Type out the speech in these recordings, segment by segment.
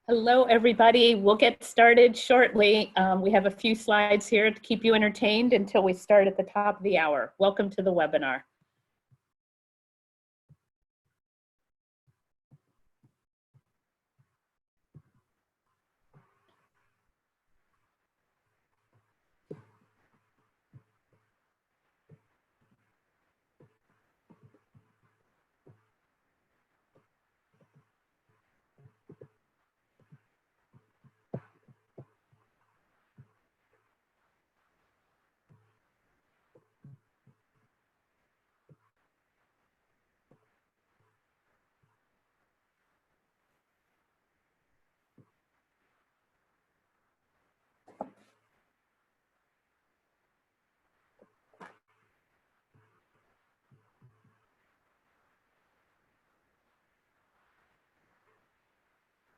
Hello, everybody. We'll get started shortly. We have a few slides here to keep you entertained until we start at the top of the hour. Welcome to the webinar.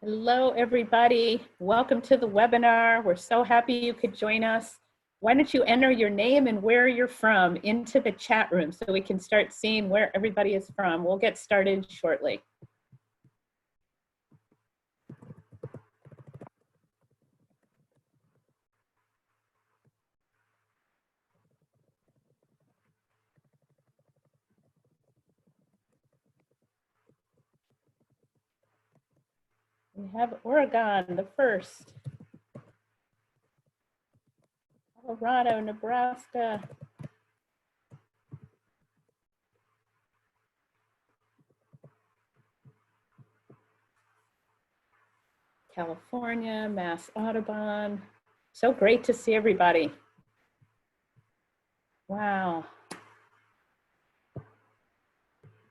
Hello, everybody. Welcome to the webinar. We're so happy you could join us. Why don't you enter your name and where you're from into the chat room so we can start seeing where everybody is from. We'll get started shortly. We have Oregon, the first. Colorado, Nebraska. California, Mass Audubon. So great to see everybody. Wow.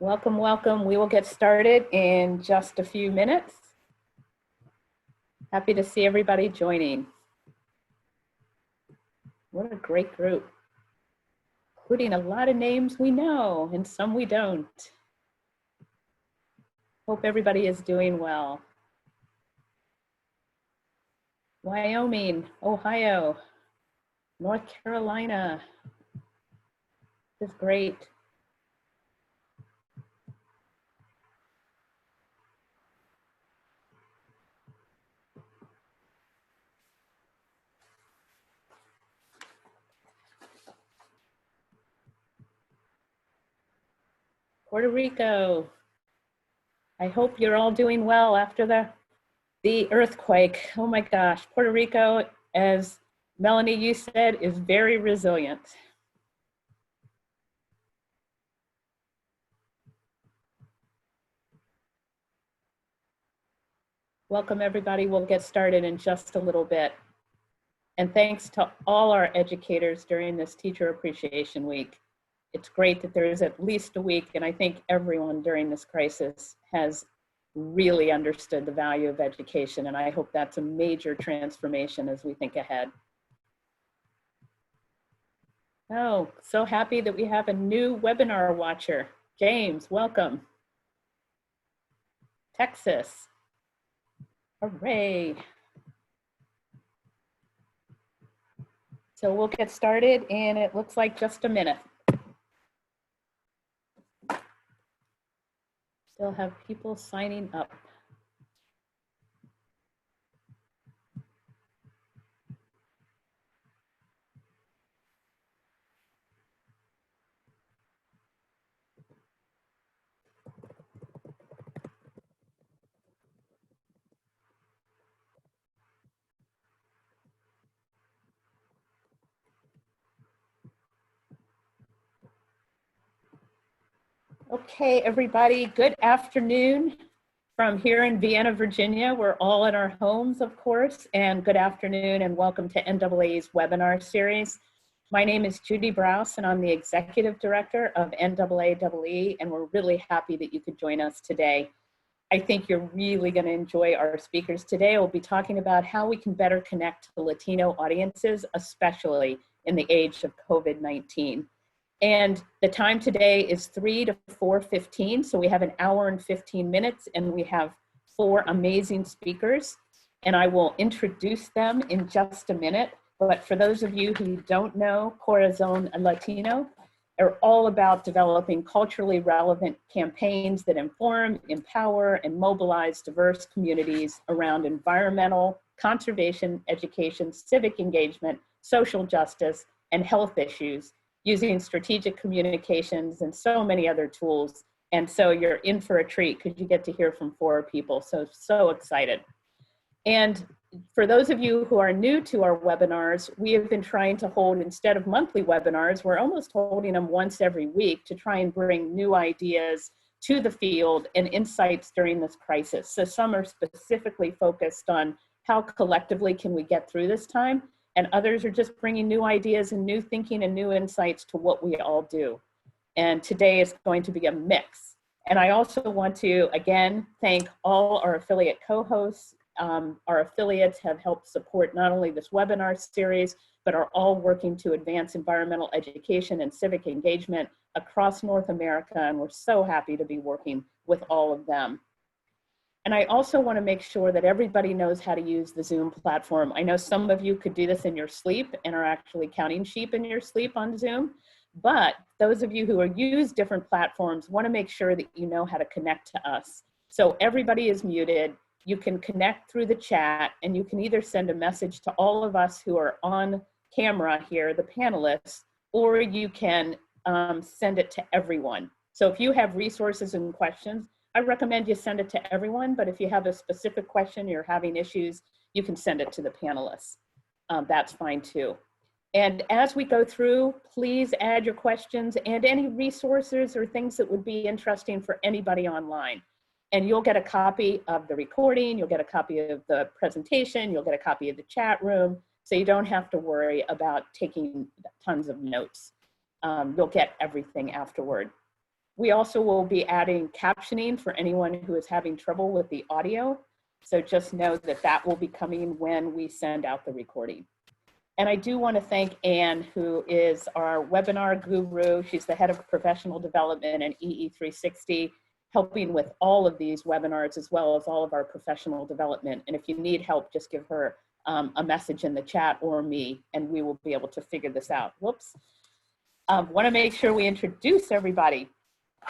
Welcome, welcome. We will get started in just a few minutes. Happy to see everybody joining. What a great group, including a lot of names we know and some we don't. Hope everybody is doing well. Wyoming, Ohio, North Carolina. This is great. Puerto Rico. I hope you're all doing well after the earthquake. Oh my gosh, Puerto Rico, as Melanie, you said, is very resilient. Welcome everybody, we'll get started in just a little bit. And thanks to all our educators during this Teacher Appreciation Week. It's great that there is at least a week, and I think everyone during this crisis has really understood the value of education, and I hope that's a major transformation as we think ahead. Oh, so happy that we have a new webinar watcher. James, welcome. Texas. Hooray. So we'll get started, and it looks like just a minute. Still have people signing up. Okay, everybody, good afternoon from here in Vienna, Virginia. We're all in our homes, of course, and good afternoon and welcome to NAA's webinar series. My name is Judy Brous and I'm the Executive Director of NAAEE, and we're really happy that you could join us today. I think you're really going to enjoy our speakers today. We'll be talking about how we can better connect to Latino audiences, especially in the age of COVID-19. And the time today is 3 to 4:15, so we have an hour and 15 minutes, and we have 4 amazing speakers, and I will introduce them in just a minute. But for those of you who don't know Corazón Latino, are all about developing culturally relevant campaigns that inform, empower, and mobilize diverse communities around environmental, conservation, education, civic engagement, social justice, and health issues using strategic communications and so many other tools. And so you're in for a treat because you get to hear from 4 people. So excited. And for those of you who are new to our webinars, we have been trying to hold, instead of monthly webinars, we're almost holding them once every week to try and bring new ideas to the field and insights during this crisis. So some are specifically focused on how collectively can we get through this time, and others are just bringing new ideas and new thinking and new insights to what we all do. And today is going to be a mix. And I also want to, again, thank all our affiliate co-hosts. Our affiliates have helped support not only this webinar series, but are all working to advance environmental education and civic engagement across North America. And we're so happy to be working with all of them. And I also want to make sure that everybody knows how to use the Zoom platform. I know some of you could do this in your sleep and are actually counting sheep in your sleep on Zoom. But those of you who use different platforms want to make sure that you know how to connect to us. So everybody is muted. You can connect through the chat, and you can either send a message to all of us who are on camera here, the panelists, or you can send it to everyone. So if you have resources and questions, I recommend you send it to everyone, but if you have a specific question, you're having issues, you can send it to the panelists. That's fine too. And as we go through, please add your questions and any resources or things that would be interesting for anybody online. And you'll get a copy of the recording, you'll get a copy of the presentation, you'll get a copy of the chat room, so you don't have to worry about taking tons of notes. You'll get everything afterward. We also will be adding captioning for anyone who is having trouble with the audio. So just know that that will be coming when we send out the recording. And I do want to thank Anne, who is our webinar guru. She's the head of professional development and EE360, helping with all of these webinars as well as all of our professional development. And if you need help, just give her a message in the chat or me, and we will be able to figure this out. Whoops. Want to make sure we introduce everybody.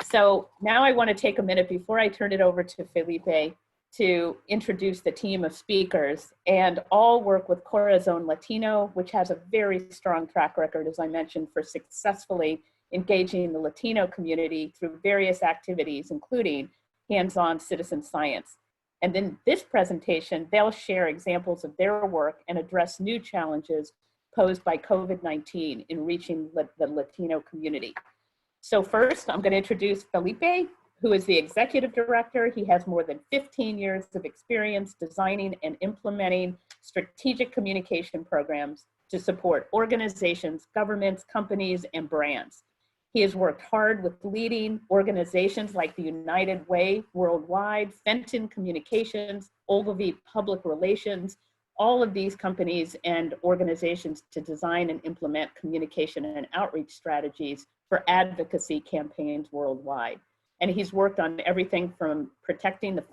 So now I want to take a minute before I turn it over to Felipe to introduce the team of speakers, and all work with Corazón Latino, which has a very strong track record, as I mentioned, for successfully engaging the Latino community through various activities, including hands-on citizen science. And in this presentation, they'll share examples of their work and address new challenges posed by COVID-19 in reaching the Latino community. So first, I'm going to introduce Felipe, who is the executive director. He has more than 15 years of experience designing and implementing strategic communication programs to support organizations, governments, companies, and brands. He has worked hard with leading organizations like the United Way Worldwide, Fenton Communications, Ogilvy Public Relations, all of these companies and organizations to design and implement communication and outreach strategies for advocacy campaigns worldwide. And he's worked on everything from protecting the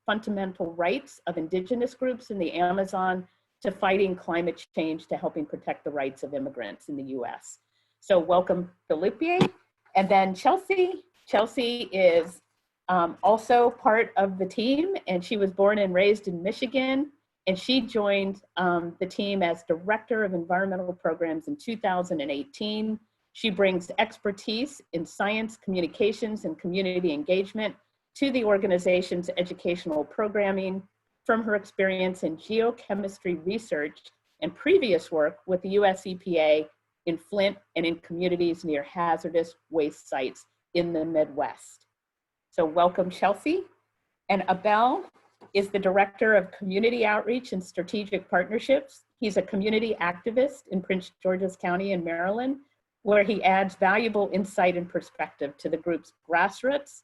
fundamental rights of indigenous groups in the Amazon to fighting climate change to helping protect the rights of immigrants in the US. So welcome, Felipe. And then Chelsea. Chelsea is also part of the team, and she was born and raised in Michigan. And she joined the team as Director of Environmental Programs in 2018. She brings expertise in science, communications, and community engagement to the organization's educational programming from her experience in geochemistry research and previous work with the US EPA in Flint and in communities near hazardous waste sites in the Midwest. So welcome, Chelsea. And Abel is the Director of Community Outreach and Strategic Partnerships. He's a community activist in Prince George's County in Maryland, where he adds valuable insight and perspective to the group's grassroots,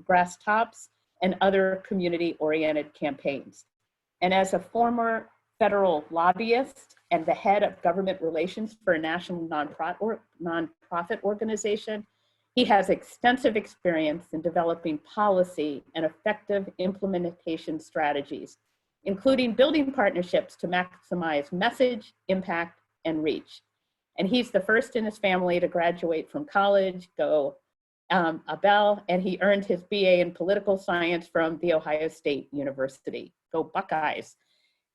grass tops, and other community-oriented campaigns. And as a former federal lobbyist and the head of government relations for a national nonprofit organization, he has extensive experience in developing policy and effective implementation strategies, including building partnerships to maximize message, impact, and reach. And he's the first in his family to graduate from college, go Abel, and he earned his BA in political science from The Ohio State University. Go Buckeyes.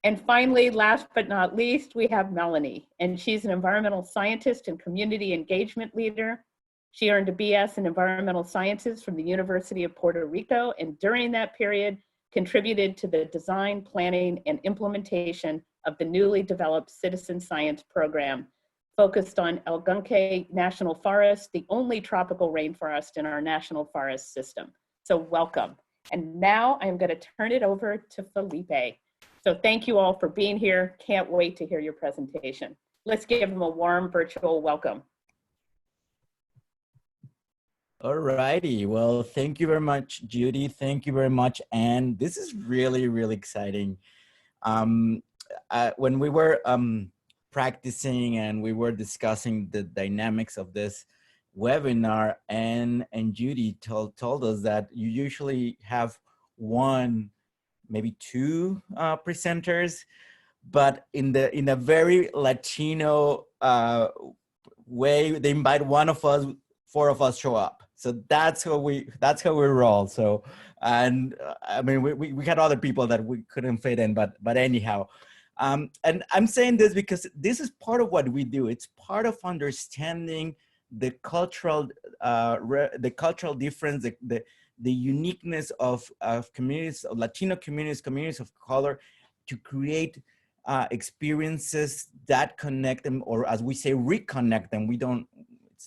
And finally, last but not least, we have Melanie, and she's an environmental scientist and community engagement leader. She earned a BS in environmental sciences from the University of Puerto Rico, and during that period, contributed to the design, planning, and implementation of the newly developed citizen science program focused on El Gunque National Forest, the only tropical rainforest in our national forest system. So welcome. And now I'm going to turn it over to Felipe. So thank you all for being here. Can't wait to hear your presentation. Let's give him a warm virtual welcome. All righty. Well, thank you very much, Judy. Thank you very much, Anne. This is really, really exciting. When we were practicing and we were discussing the dynamics of this webinar, Anne and Judy told us that you usually have one, maybe two presenters, but in a very Latino way, they invite one of us, four of us show up. So that's how we roll. So, and I mean, we had other people that we couldn't fit in, but anyhow, and I'm saying this because this is part of what we do. It's part of understanding the cultural difference, the uniqueness of communities, of Latino communities, communities of color, to create experiences that connect them, or as we say, reconnect them.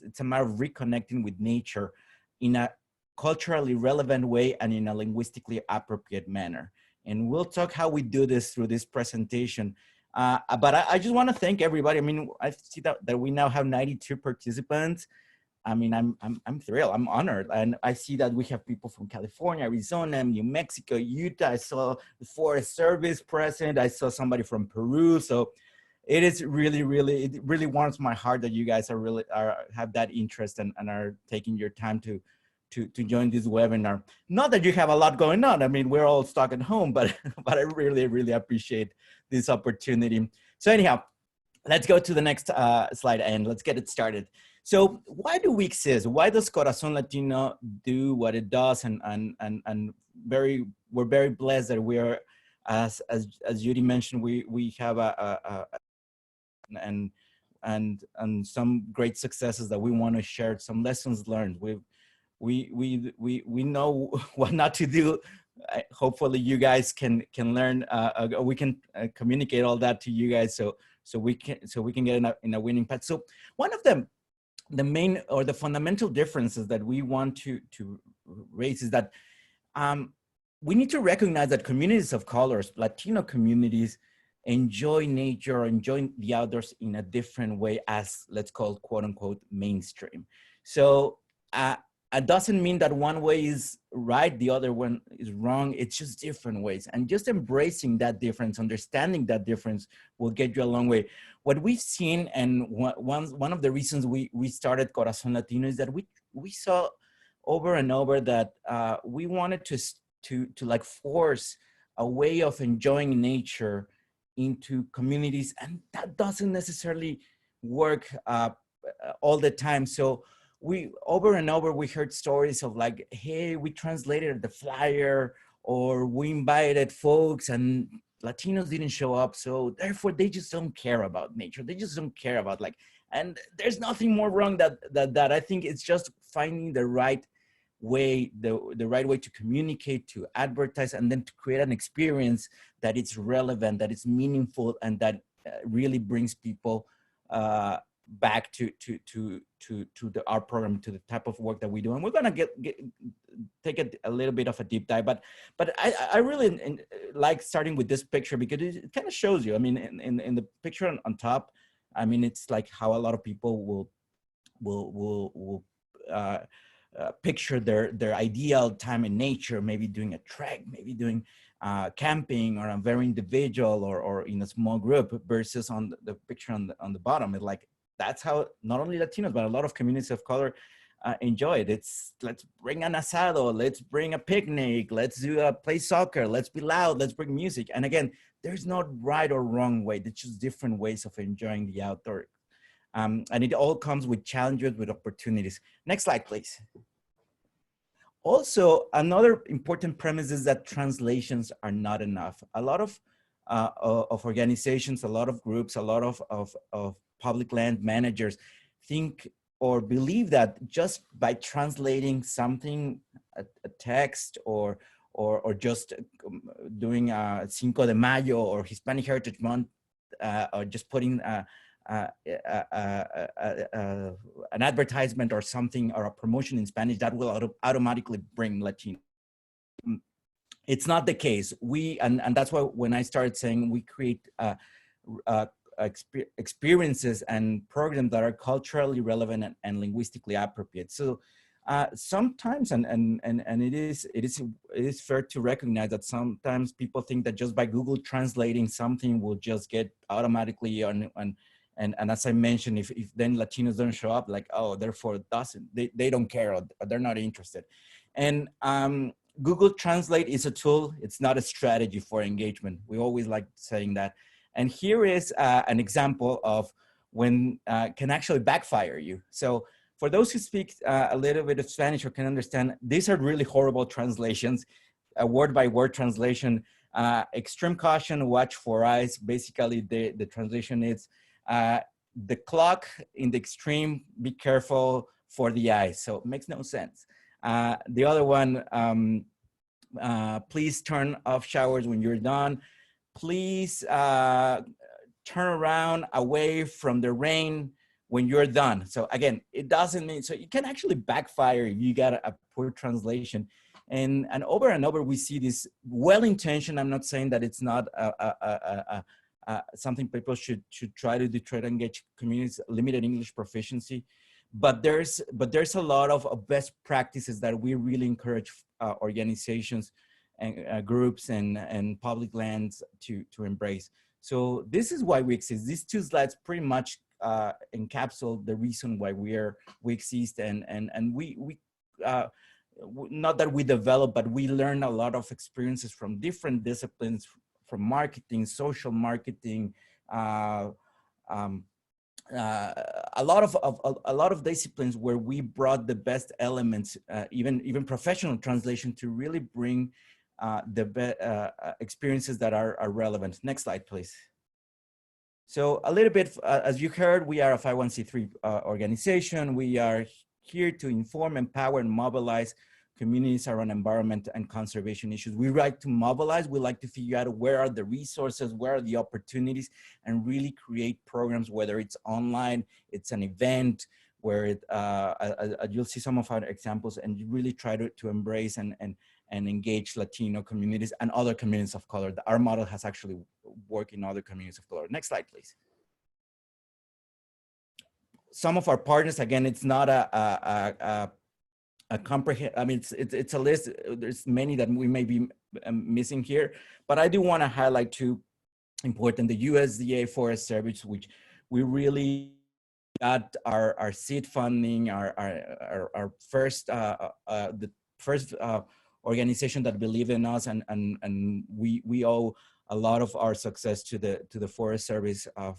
It's a matter of reconnecting with nature in a culturally relevant way and in a linguistically appropriate manner. And we'll talk how we do this through this presentation. But I just want to thank everybody. I mean, I see that we now have 92 participants. I mean, I'm thrilled, I'm honored. And I see that we have people from California, Arizona, New Mexico, Utah. I saw the Forest Service present. I saw somebody from Peru. So it is really, it really warms my heart that you guys have that interest and are taking your time to join this webinar. Not that you have a lot going on. I mean, we're all stuck at home, but I really appreciate this opportunity. So anyhow, let's go to the next slide and let's get it started. So why do we exist? Why does Corazón Latino do what it does? And we're very blessed that we are, as Judy mentioned, we have and some great successes that we want to share, some lessons learned. We know what not to do. Hopefully you guys can learn, we can communicate all that to you guys so we can get in a winning path. So one of the main or the fundamental differences that we want to raise is that we need to recognize that communities of colors, Latino communities, enjoy nature, enjoy the outdoors in a different way as, let's call it, quote unquote, mainstream. So it doesn't mean that one way is right, the other one is wrong. It's just different ways. And just embracing that difference, understanding that difference will get you a long way. What we've seen, and one of the reasons we started Corazón Latino is that we saw over and over that we wanted to like force a way of enjoying nature into communities, and that doesn't necessarily work all the time. So over and over we heard stories of like, hey, we translated the flyer, or we invited folks and Latinos didn't show up, so therefore they just don't care about nature. They just don't care about and there's nothing more wrong that I think it's just finding the right way, the right way to communicate, to advertise, and then to create an experience that it's relevant, that it's meaningful, and that really brings people back to our program, to the type of work that we do. And we're gonna take a little bit of a deep dive, but I really like starting with this picture because it kind of shows you. I mean, in the picture on top, I mean, it's like how a lot of people will picture their ideal time in nature, maybe doing a trek, maybe doing camping, or a very individual or in a small group, versus on the picture on the bottom. It's like, that's how not only Latinos, but a lot of communities of color enjoy it. It's, let's bring an asado, let's bring a picnic, let's play soccer, let's be loud, let's bring music. And again, there's no right or wrong way. There's just different ways of enjoying the outdoor. And it all comes with challenges, with opportunities. Next slide, please. Also, another important premise is that translations are not enough. A lot of organizations, a lot of groups, a lot of public land managers think or believe that just by translating something, a text, or just doing Cinco de Mayo or Hispanic Heritage Month, or just putting an advertisement or something, or a promotion in Spanish, that will automatically bring Latino. It's not the case. And that's why when I started saying we create experiences and programs that are culturally relevant and linguistically appropriate. So sometimes, and it is fair to recognize that sometimes people think that just by Google translating something will just get automatically on. And as I mentioned, if then Latinos don't show up, like, oh, therefore it doesn't, they don't care, or they're not interested. And Google Translate is a tool. It's not a strategy for engagement. We always like saying that. And here is an example of when can actually backfire you. So for those who speak a little bit of Spanish or can understand, these are really horrible translations, a word-by-word translation. Extreme caution, watch for eyes. Basically, the translation is, the clock in the extreme, be careful for the eyes. So it makes no sense. The other one, please turn off showers when you're done. Please turn around away from the rain when you're done. So again, it doesn't mean, so it can actually backfire if you got a poor translation. And over we see this well-intentioned. I'm not saying that it's not something people should try to do, try to engage communities, limited English proficiency. But there's a lot of best practices that we really encourage organizations and groups and public lands to embrace. So this is why we exist. These two slides pretty much encapsulate the reason why we exist, and we not that we develop, but we learn a lot of experiences from different disciplines, from marketing, social marketing, a lot of disciplines where we brought the best elements, even professional translation, to really bring the experiences that are relevant. Next slide, please. So a little bit, as you heard, we are a 501c3 organization. We are here to inform, empower, and mobilize communities around environment and conservation issues. We like to mobilize. We like to figure out where are the resources, where are the opportunities, and really create programs, whether it's online, it's an event, where you'll see some of our examples, and you really try to embrace and engage Latino communities and other communities of color. Our model has actually worked in other communities of color. Next slide, please. Some of our partners, again, it's not a comprehensive, I mean, it's a list. There's many that we may be missing here, but I do want to highlight two important: the USDA Forest Service, which we really got our seed funding, our first, the first organization that believed in us, and we owe a lot of our success to the Forest Service of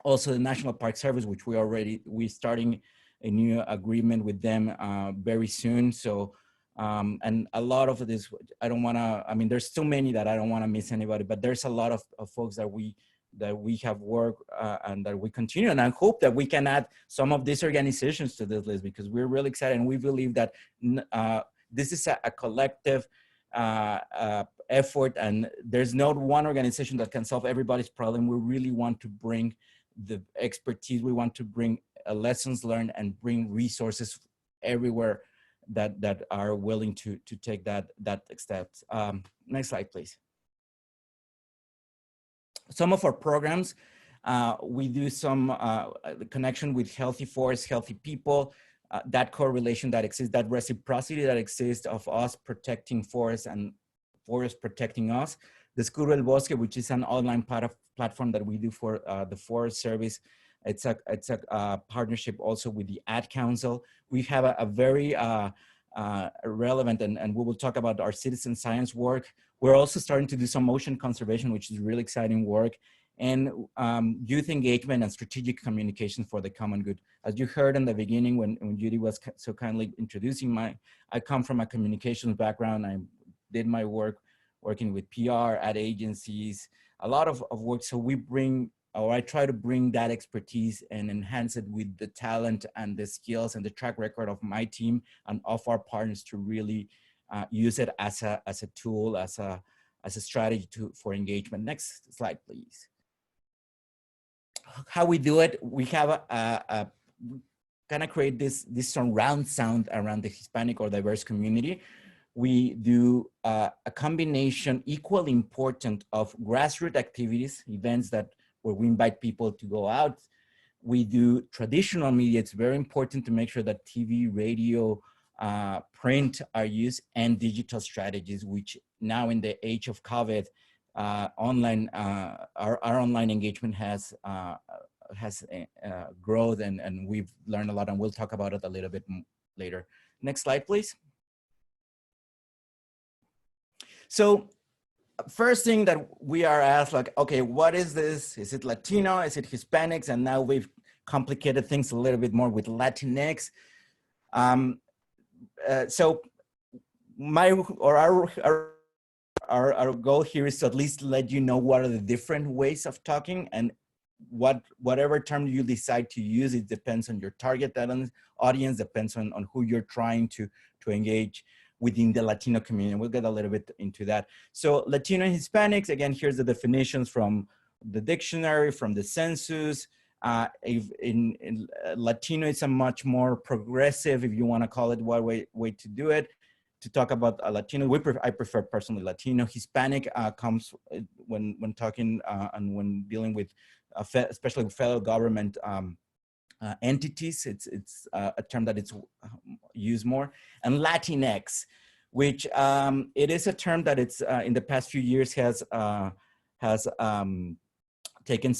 also the National Park Service, which we're starting a new agreement with them very soon. So, and a lot of this, I don't want to, I mean, there's so many that I don't want to miss anybody, but there's a lot of folks that we have worked and that we continue. And I hope that we can add some of these organizations to this list, because we're really excited. And we believe that this is a collective effort, and there's not one organization that can solve everybody's problem. We really want to bring the expertise. We want to bring lessons learned and bring resources everywhere that are willing to take that steps. Next slide, please. Some of our programs, we do some connection with healthy forests, healthy people, that correlation that exists, that reciprocity that exists of us protecting forests and forests protecting us. Descubro el Bosque, which is an online platform that we do for the Forest Service. It's a partnership also with the Ad Council. We have a very relevant, and we will talk about our citizen science work. We're also starting to do some ocean conservation, which is really exciting work. and youth engagement and strategic communication for the common good. As you heard in the beginning when Judy was so kindly introducing I come from a communications background. I did my work working with PR, ad agencies, a lot of work. So I try to bring that expertise and enhance it with the talent and the skills and the track record of my team and of our partners to really use it as a tool, as a strategy for engagement. Next slide, please. How we do it, we have a kind of create this surround sound around the Hispanic or diverse community. We do a combination equally important of grassroots activities, events where we invite people to go out. We do traditional media. It's very important to make sure that TV, radio, print are used, and digital strategies, which now in the age of COVID, online, our online engagement has growth, and we've learned a lot, and we'll talk about it a little bit later. Next slide, please. So first thing that we are asked, like, okay, what is this? Is it Latino? Is it Hispanics? And now we've complicated things a little bit more with Latinx. So our goal here is to at least let you know what are the different ways of talking, and whatever term you decide to use, it depends on your target audience, depends on who you're trying to engage within the Latino community. We'll get a little bit into that. So Latino and Hispanics, again, here's the definitions from the dictionary, from the census. In Latino, it's a much more progressive, if you want to call it one way to do it. To talk about a Latino, I prefer personally Latino. Hispanic comes when talking and when dealing with especially with federal government entities. It's a term that it's used more. And Latinx, which it is a term that it's in the past few years has taken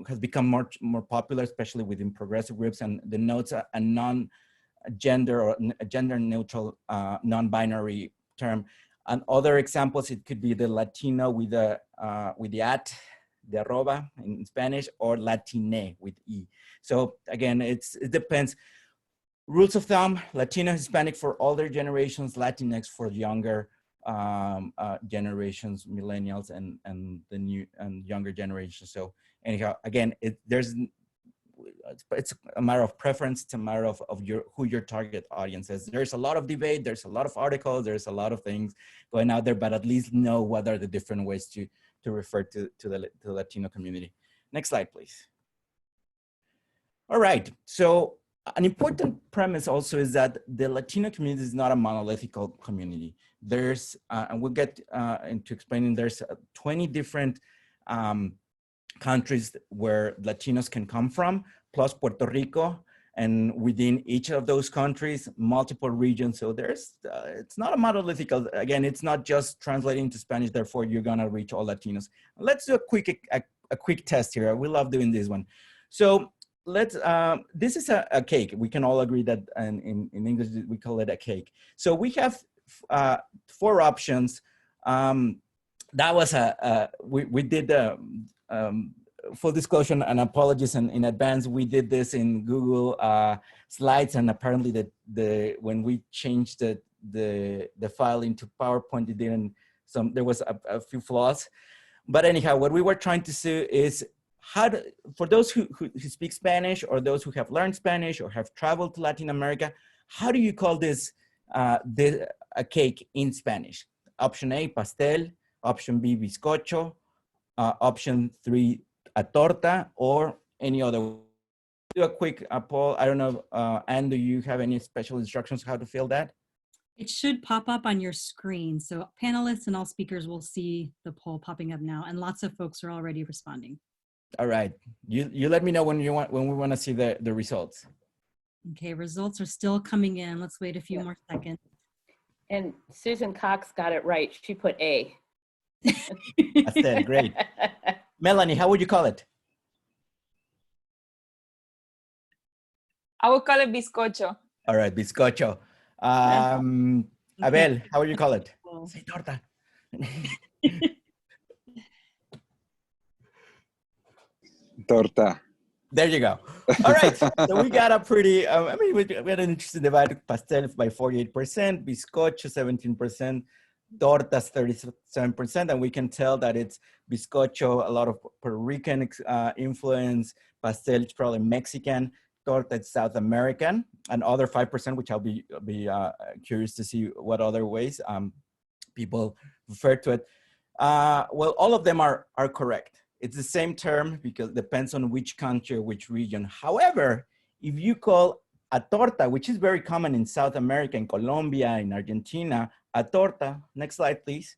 has become more popular, especially within progressive groups, and denotes a non-gender or a gender-neutral non-binary term. And other examples, it could be the Latino with the arroba in Spanish, or Latine with E. So again, it depends. Rules of thumb: Latino, Hispanic for older generations, Latinx for younger generations, millennials and the new and younger generations. So anyhow, again, it's a matter of preference. It's a matter of who your target audience is. There's a lot of debate. There's a lot of articles. There's a lot of things going out there, but at least know what are the different ways to refer to the Latino community. Next slide, please. All right. So an important premise also is that the Latino community is not a monolithic community. There's, and we'll get into explaining, there's 20 different countries where Latinos can come from, plus Puerto Rico, and within each of those countries, multiple regions. So there's, it's not a monolithic, again, it's not just translating to Spanish, therefore you're gonna reach all Latinos. Let's do a quick test here. We love doing this one. So let's, this is a cake. We can all agree that in English, we call it a cake. So we have 4 options. That was we did full disclosure and apologies in advance. We did this in Google Slides, and apparently when we changed the file into PowerPoint, it didn't. There was a few flaws. But anyhow, what we were trying to see is for those who speak Spanish, or those who have learned Spanish or have traveled to Latin America, how do you call this a cake in Spanish? Option A, pastel. Option B, bizcocho. Option 3, a torta, or any other. Do a quick poll. I don't know, Anne, do you have any special instructions how to fill that? It should pop up on your screen. So panelists and all speakers will see the poll popping up now, and lots of folks are already responding. All right, you let me know when we want to see the results. Okay, results are still coming in. Let's wait a few more seconds. And Susan Cox got it right. She put A. Pastel, great. Melanie, how would you call it? I would call it bizcocho. All right, bizcocho. Abel, how would you call it? Say torta. Torta. There you go. All right. So we got a pretty, we had an interesting divide. Pastel by 48%, bizcocho 17%, tortas 37%. And we can tell that it's bizcocho, a lot of Puerto Rican influence, pastel is probably Mexican, torta it's South American, and other 5%, which I'll be curious to see what other ways people refer to it. Well, all of them are correct. It's the same term because it depends on which country or which region. However, if you call a torta, which is very common in South America, in Colombia, in Argentina, a torta, next slide, please.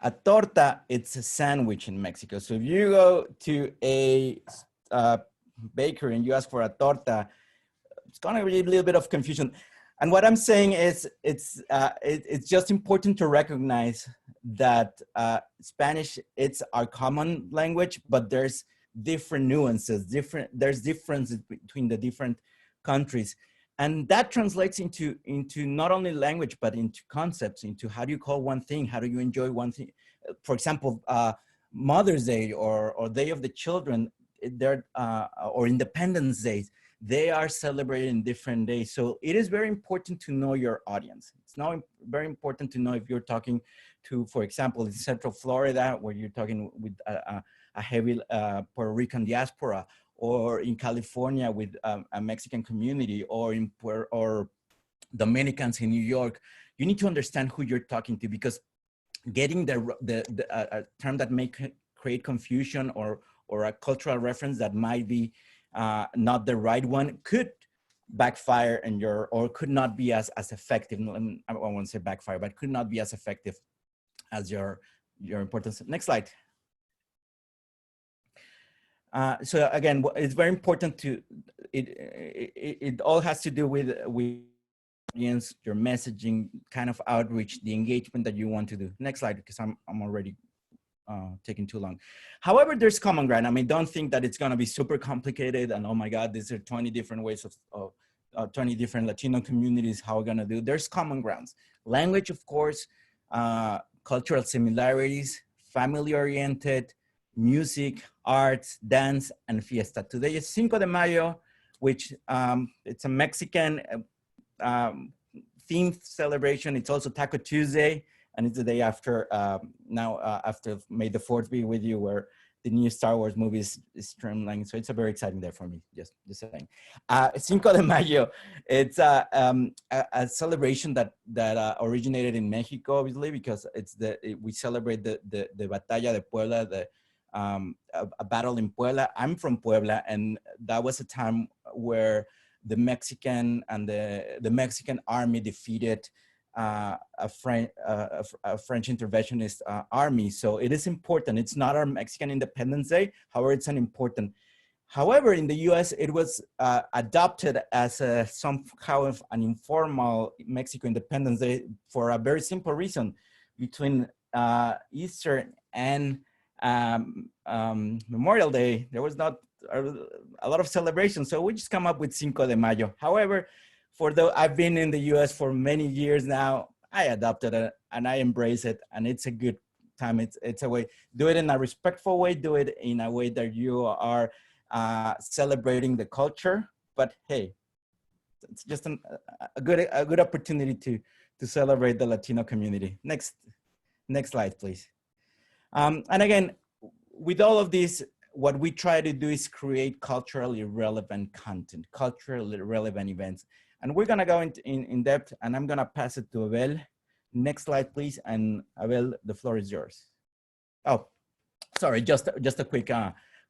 A torta, it's a sandwich in Mexico. So if you go to a bakery and you ask for a torta, it's gonna be a little bit of confusion. And what I'm saying is it's just important to recognize that Spanish, it's our common language, but there's different nuances, there's differences between the different countries. And that translates into not only language, but into concepts, into how do you call one thing, how do you enjoy one thing. For example, Mother's Day or Day of the Children, or Independence Day, they are celebrated in different days. So it is very important to know your audience. It's now very important to know if you're talking to, for example, in Central Florida, where you're talking with a heavy Puerto Rican diaspora, or in California with a Mexican community, or Dominicans in New York. You need to understand who you're talking to, because getting a term that may create confusion or a cultural reference that might be not the right one could backfire in or could not be as effective. I won't say backfire, but could not be as effective as your importance. Next slide. So again, it's very important to, it all has to do with audience, your messaging, kind of outreach, the engagement that you want to do. Next slide, because I'm already taking too long. However, there's common ground. I mean, don't think that it's going to be super complicated and, oh my God, these are 20 different ways of 20 different Latino communities, how we're going to do. There's common grounds. Language, of course, cultural similarities, family-oriented, music, arts, dance, and fiesta. Today is Cinco de Mayo, which it's a Mexican themed celebration. It's also Taco Tuesday. And it's the day after, after May the 4th be with you, where the new Star Wars movie is streamlining. So it's a very exciting day for me, just saying. Cinco de Mayo, it's a celebration that originated in Mexico, obviously, because we celebrate the Batalla de Puebla, a battle in Puebla. I'm from Puebla, and that was a time where the Mexican and the Mexican army defeated a French interventionist army. So it is important. It's not our Mexican Independence Day. However, it's an important. However, in the US, it was adopted as somehow of an informal Mexico Independence Day for a very simple reason. Between Easter and Memorial Day, there was not a lot of celebration. So we just come up with Cinco de Mayo. However, I've been in the US for many years now, I adopted it and I embrace it, and it's a good time. It's a way, do it in a respectful way, do it in a way that you are celebrating the culture. But hey, it's just a good opportunity to celebrate the Latino community. Next slide, please. And again, with all of this, what we try to do is create culturally relevant content, culturally relevant events. And we're gonna go in depth, and I'm gonna pass it to Abel. Next slide, please. And Abel, the floor is yours. Oh, sorry, just a quick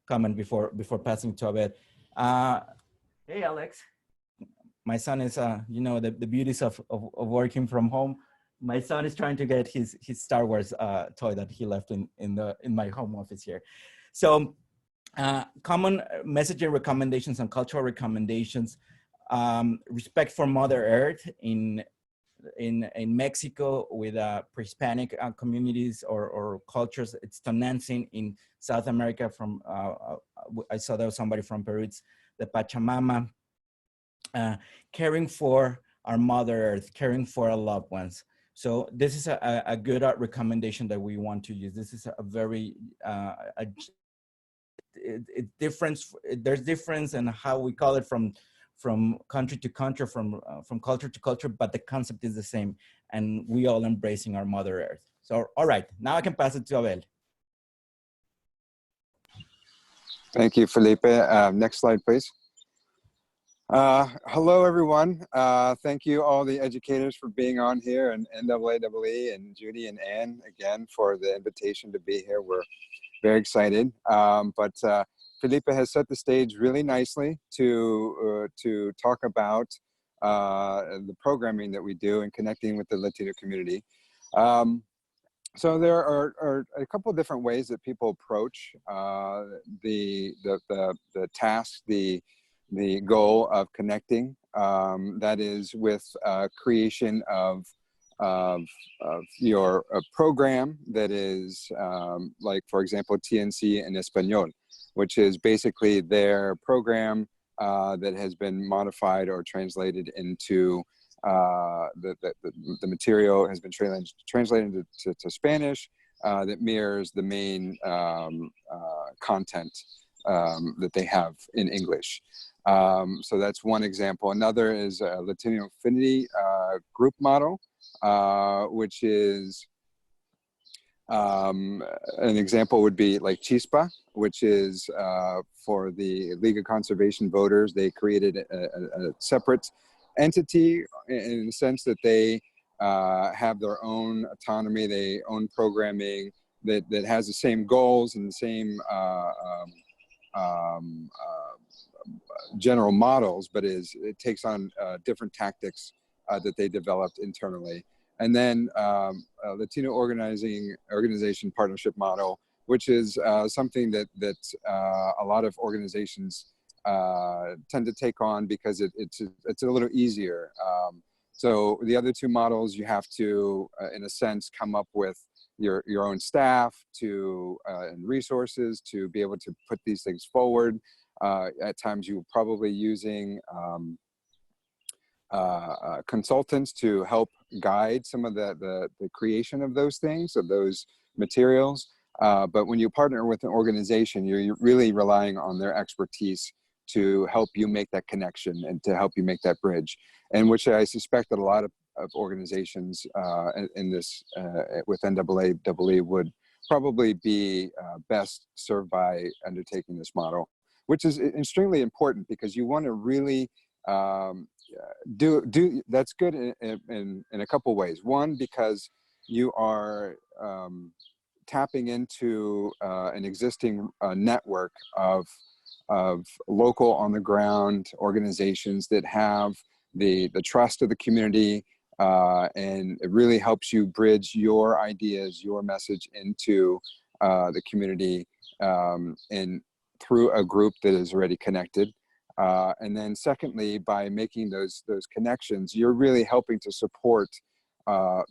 comment before passing to Abel. Hey, Alex. My son is, you know, the beauties of working from home. My son is trying to get his Star Wars toy that he left in my home office here. So common messaging recommendations and cultural recommendations. Respect for Mother Earth in Mexico with pre-Hispanic communities or cultures. It's Tonantzin in South America. From I saw there was somebody from Peru. It's the Pachamama. Caring for our Mother Earth, caring for our loved ones. So this is a good recommendation that we want to use. This is a very there's difference in how we call it from country to country, from culture to culture, but the concept is the same, and we all embracing our Mother Earth. So, all right, now I can pass it to Abel. Thank you, Felipe. Next slide, please. Hello, everyone. Thank you, all the educators, for being on here, and NAAE, and Judy and Anne, again, for the invitation to be here. We're very excited. But Felipe has set the stage really nicely to talk about the programming that we do and connecting with the Latino community. So there are a couple of different ways that people approach the task, the goal of connecting. That is with creation of your program that is like, for example, TNC en Español, which is basically their program that has been modified or translated into the material has been translated to Spanish that mirrors the main content that they have in English. So that's one example. Another is a Latino Affinity group model, which is an example would be like Chispa, which is for the League of Conservation Voters. They created a separate entity in the sense that they have their own autonomy, they own programming that has the same goals and the same general models, but it takes on different tactics that they developed internally. And then a Latino organization partnership model, which is something that a lot of organizations tend to take on because it's a little easier. So the other two models, you have to, in a sense, come up with your own staff and resources to be able to put these things forward. At times, you're probably using consultants to help guide some of the creation of those things, of those materials. But when you partner with an organization, you're really relying on their expertise to help you make that connection and to help you make that bridge, and which I suspect that a lot of organizations in this with NAAE would probably be best served by undertaking this model, which is extremely important because you want to really do that's good in a couple ways. One, because you are tapping into an existing network of local on the ground organizations that have the trust of the community, and it really helps you bridge your ideas, your message into the community, and through a group that is already connected. And then secondly, by making those connections, you're really helping to support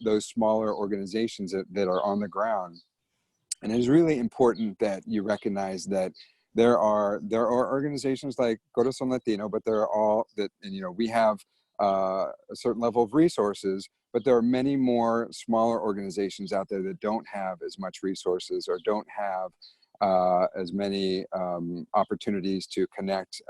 those smaller organizations that are on the ground. And it's really important that you recognize that there are organizations like Corazón Latino, but there are all that, and we have a certain level of resources, but there are many more smaller organizations out there that don't have as much resources or don't have as many opportunities to connect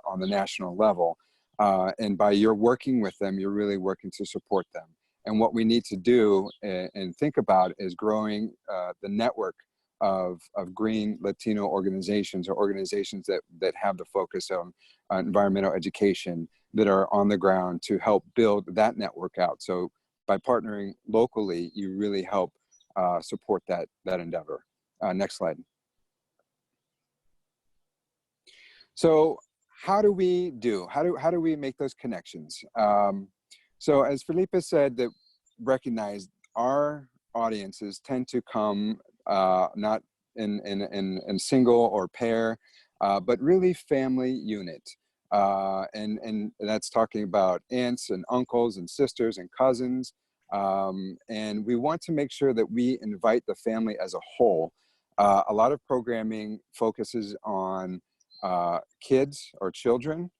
on the national level. And by your working with them, you're really working to support them. And what we need to do and think about is growing the network of green Latino organizations, or organizations that have the focus on environmental education, that are on the ground to help build that network out. So by partnering locally, you really help support that endeavor. Next slide. So how do we make those connections? So as Felipe said, that recognize our audiences tend to come not in single or pair, but really family unit. And that's talking about aunts and uncles and sisters and cousins. And we want to make sure that we invite the family as a whole. A lot of programming focuses on kids or children.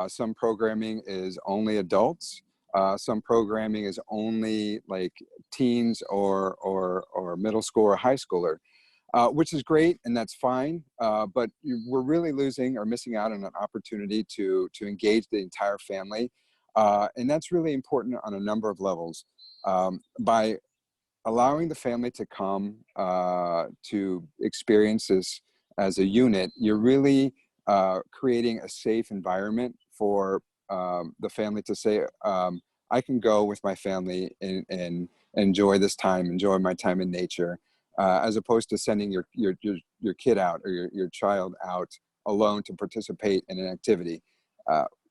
Some programming is only adults. Some programming is only like teens or middle school or high schooler, which is great, and that's fine. But we're really losing or missing out on an opportunity to engage the entire family. And that's really important on a number of levels. By allowing the family to come to experience this as a unit, you're really creating a safe environment for the family to say, I can go with my family and enjoy this time, enjoy my time in nature, as opposed to sending your kid out or your child out alone to participate in an activity.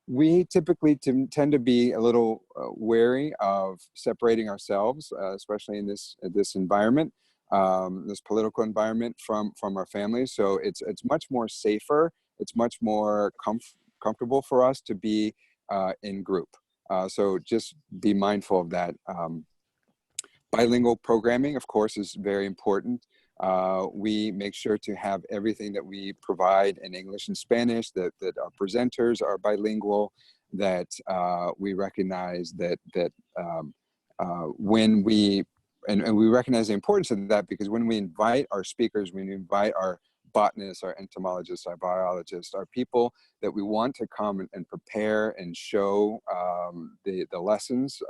We typically tend to be a little wary of separating ourselves, especially in this environment, this political environment from our families. So it's much more safer. It's much more comfortable for us to be in group. So just be mindful of that. Bilingual programming, of course, is very important. We make sure to have everything that we provide in English and Spanish, that our presenters are bilingual, that we recognize that when we recognize the importance of that, because when we invite our speakers, when we invite our botanists, our entomologists, our biologists, our people that we want to come and prepare and show the lessons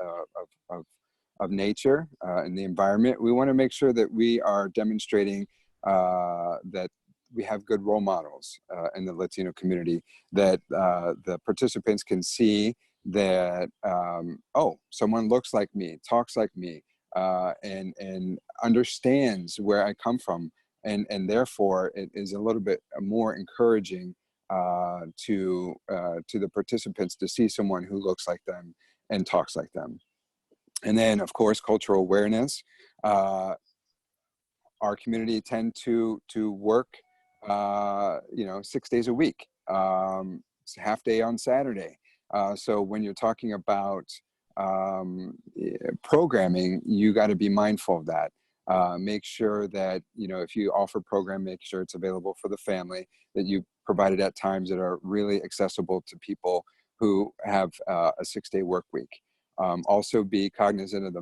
of nature and the environment, we want to make sure that we are demonstrating that we have good role models in the Latino community, that the participants can see that, oh, someone looks like me, talks like me, and understands where I come from. And therefore, it is a little bit more encouraging to the participants to see someone who looks like them and talks like them. And then, of course, cultural awareness. Our community tend to work, 6 days a week. It's a half day on Saturday. So when you're talking about programming, you got to be mindful of that. Make sure that, if you offer program, make sure it's available for the family, that you provide it at times that are really accessible to people who have a 6-day work week. Also be cognizant of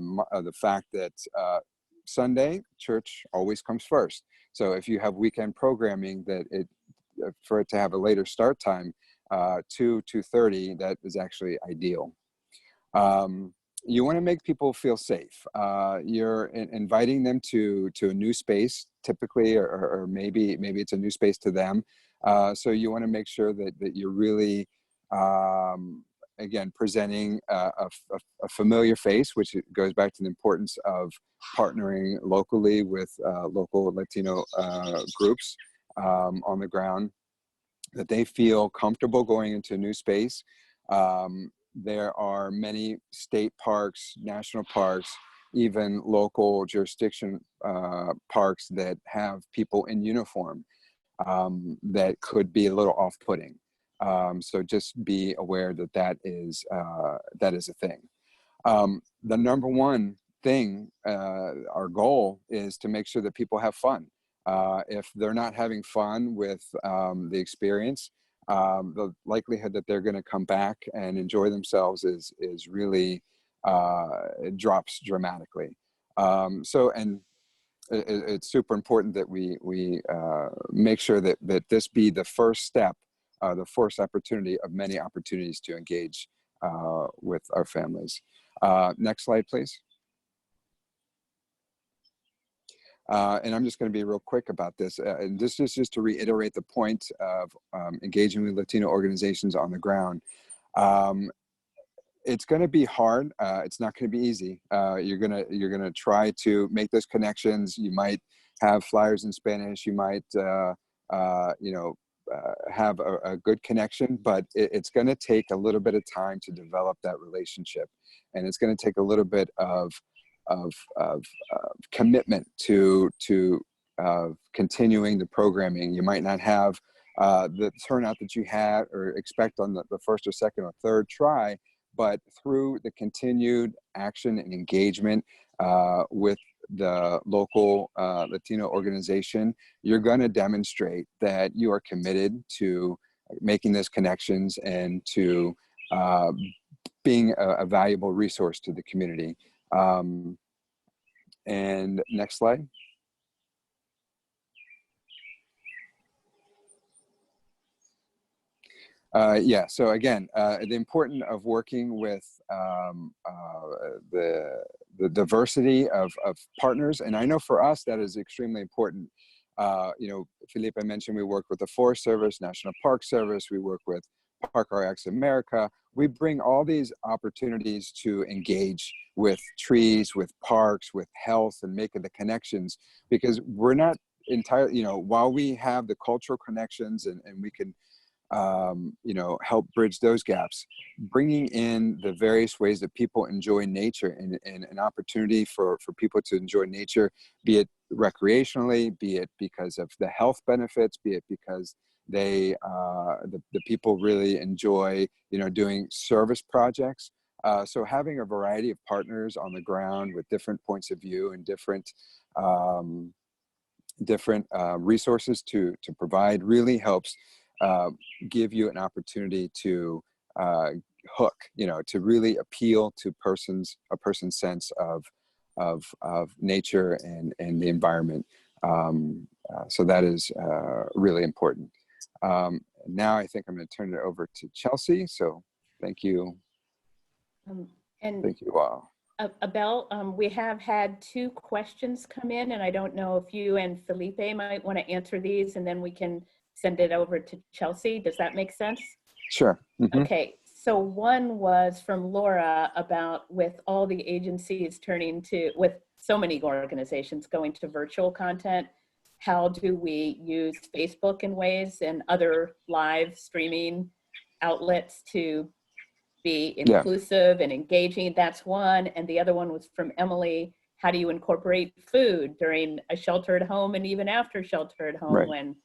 the fact that Sunday church always comes first. So if you have weekend programming, that for it to have a later start time, 2:30, that is actually ideal. You want to make people feel safe. You're inviting them to a new space, typically, or maybe it's a new space to them. So you want to make sure that you're really again, presenting a familiar face, which goes back to the importance of partnering locally with local Latino groups on the ground, that they feel comfortable going into a new space. There are many state parks, national parks, even local jurisdiction parks that have people in uniform that could be a little off-putting. So just be aware that is a thing. The number one thing, our goal is to make sure that people have fun. If they're not having fun with the experience, the likelihood that they're going to come back and enjoy themselves is really it drops dramatically. It's super important that we make sure that this be the first step, the first opportunity of many opportunities to engage with our families. Next slide, please. And I'm just going to be real quick about this. And this is just to reiterate the point of engaging with Latino organizations on the ground. It's going to be hard. It's not going to be easy. You're gonna try to make those connections. You might have flyers in Spanish. You might have a good connection, but it's going to take a little bit of time to develop that relationship, and it's going to take a little bit of commitment to continuing the programming. You might not have the turnout that you had or expect on the first or second or third try, but through the continued action and engagement with the local Latino organization, you're going to demonstrate that you are committed to making those connections and to being a valuable resource to the community. And next slide. Yeah, so again, the importance of working with the diversity of partners. And I know for us, that is extremely important. You know, Felipe mentioned we work with the Forest Service, National Park Service, we work with Park RX America. We bring all these opportunities to engage with trees, with parks, with health, and making the connections, because we're not entirely, you know, while we have the cultural connections and we can, you know, help bridge those gaps, bringing in the various ways that people enjoy nature and an opportunity for people to enjoy nature, be it recreationally, be it because of the health benefits, be it because they, the people really enjoy, you know, doing service projects. So having a variety of partners on the ground with different points of view and different resources to provide really helps give you an opportunity to hook, you know, to really appeal to a person's sense of nature and the environment. So that is really important. Now I think I'm going to turn it over to Chelsea. So thank you. Thank you all. Abel, we have had 2 questions come in, and I don't know if you and Felipe might want to answer these, and then we can send it over to Chelsea. Does that make sense? Sure. Mm-hmm. Okay, so one was from Laura about, with all the agencies with so many organizations going to virtual content, how do we use Facebook in ways and other live streaming outlets to be inclusive and engaging? That's one. And the other one was from Emily. How do you incorporate food during a shelter at home and even after shelter at home, when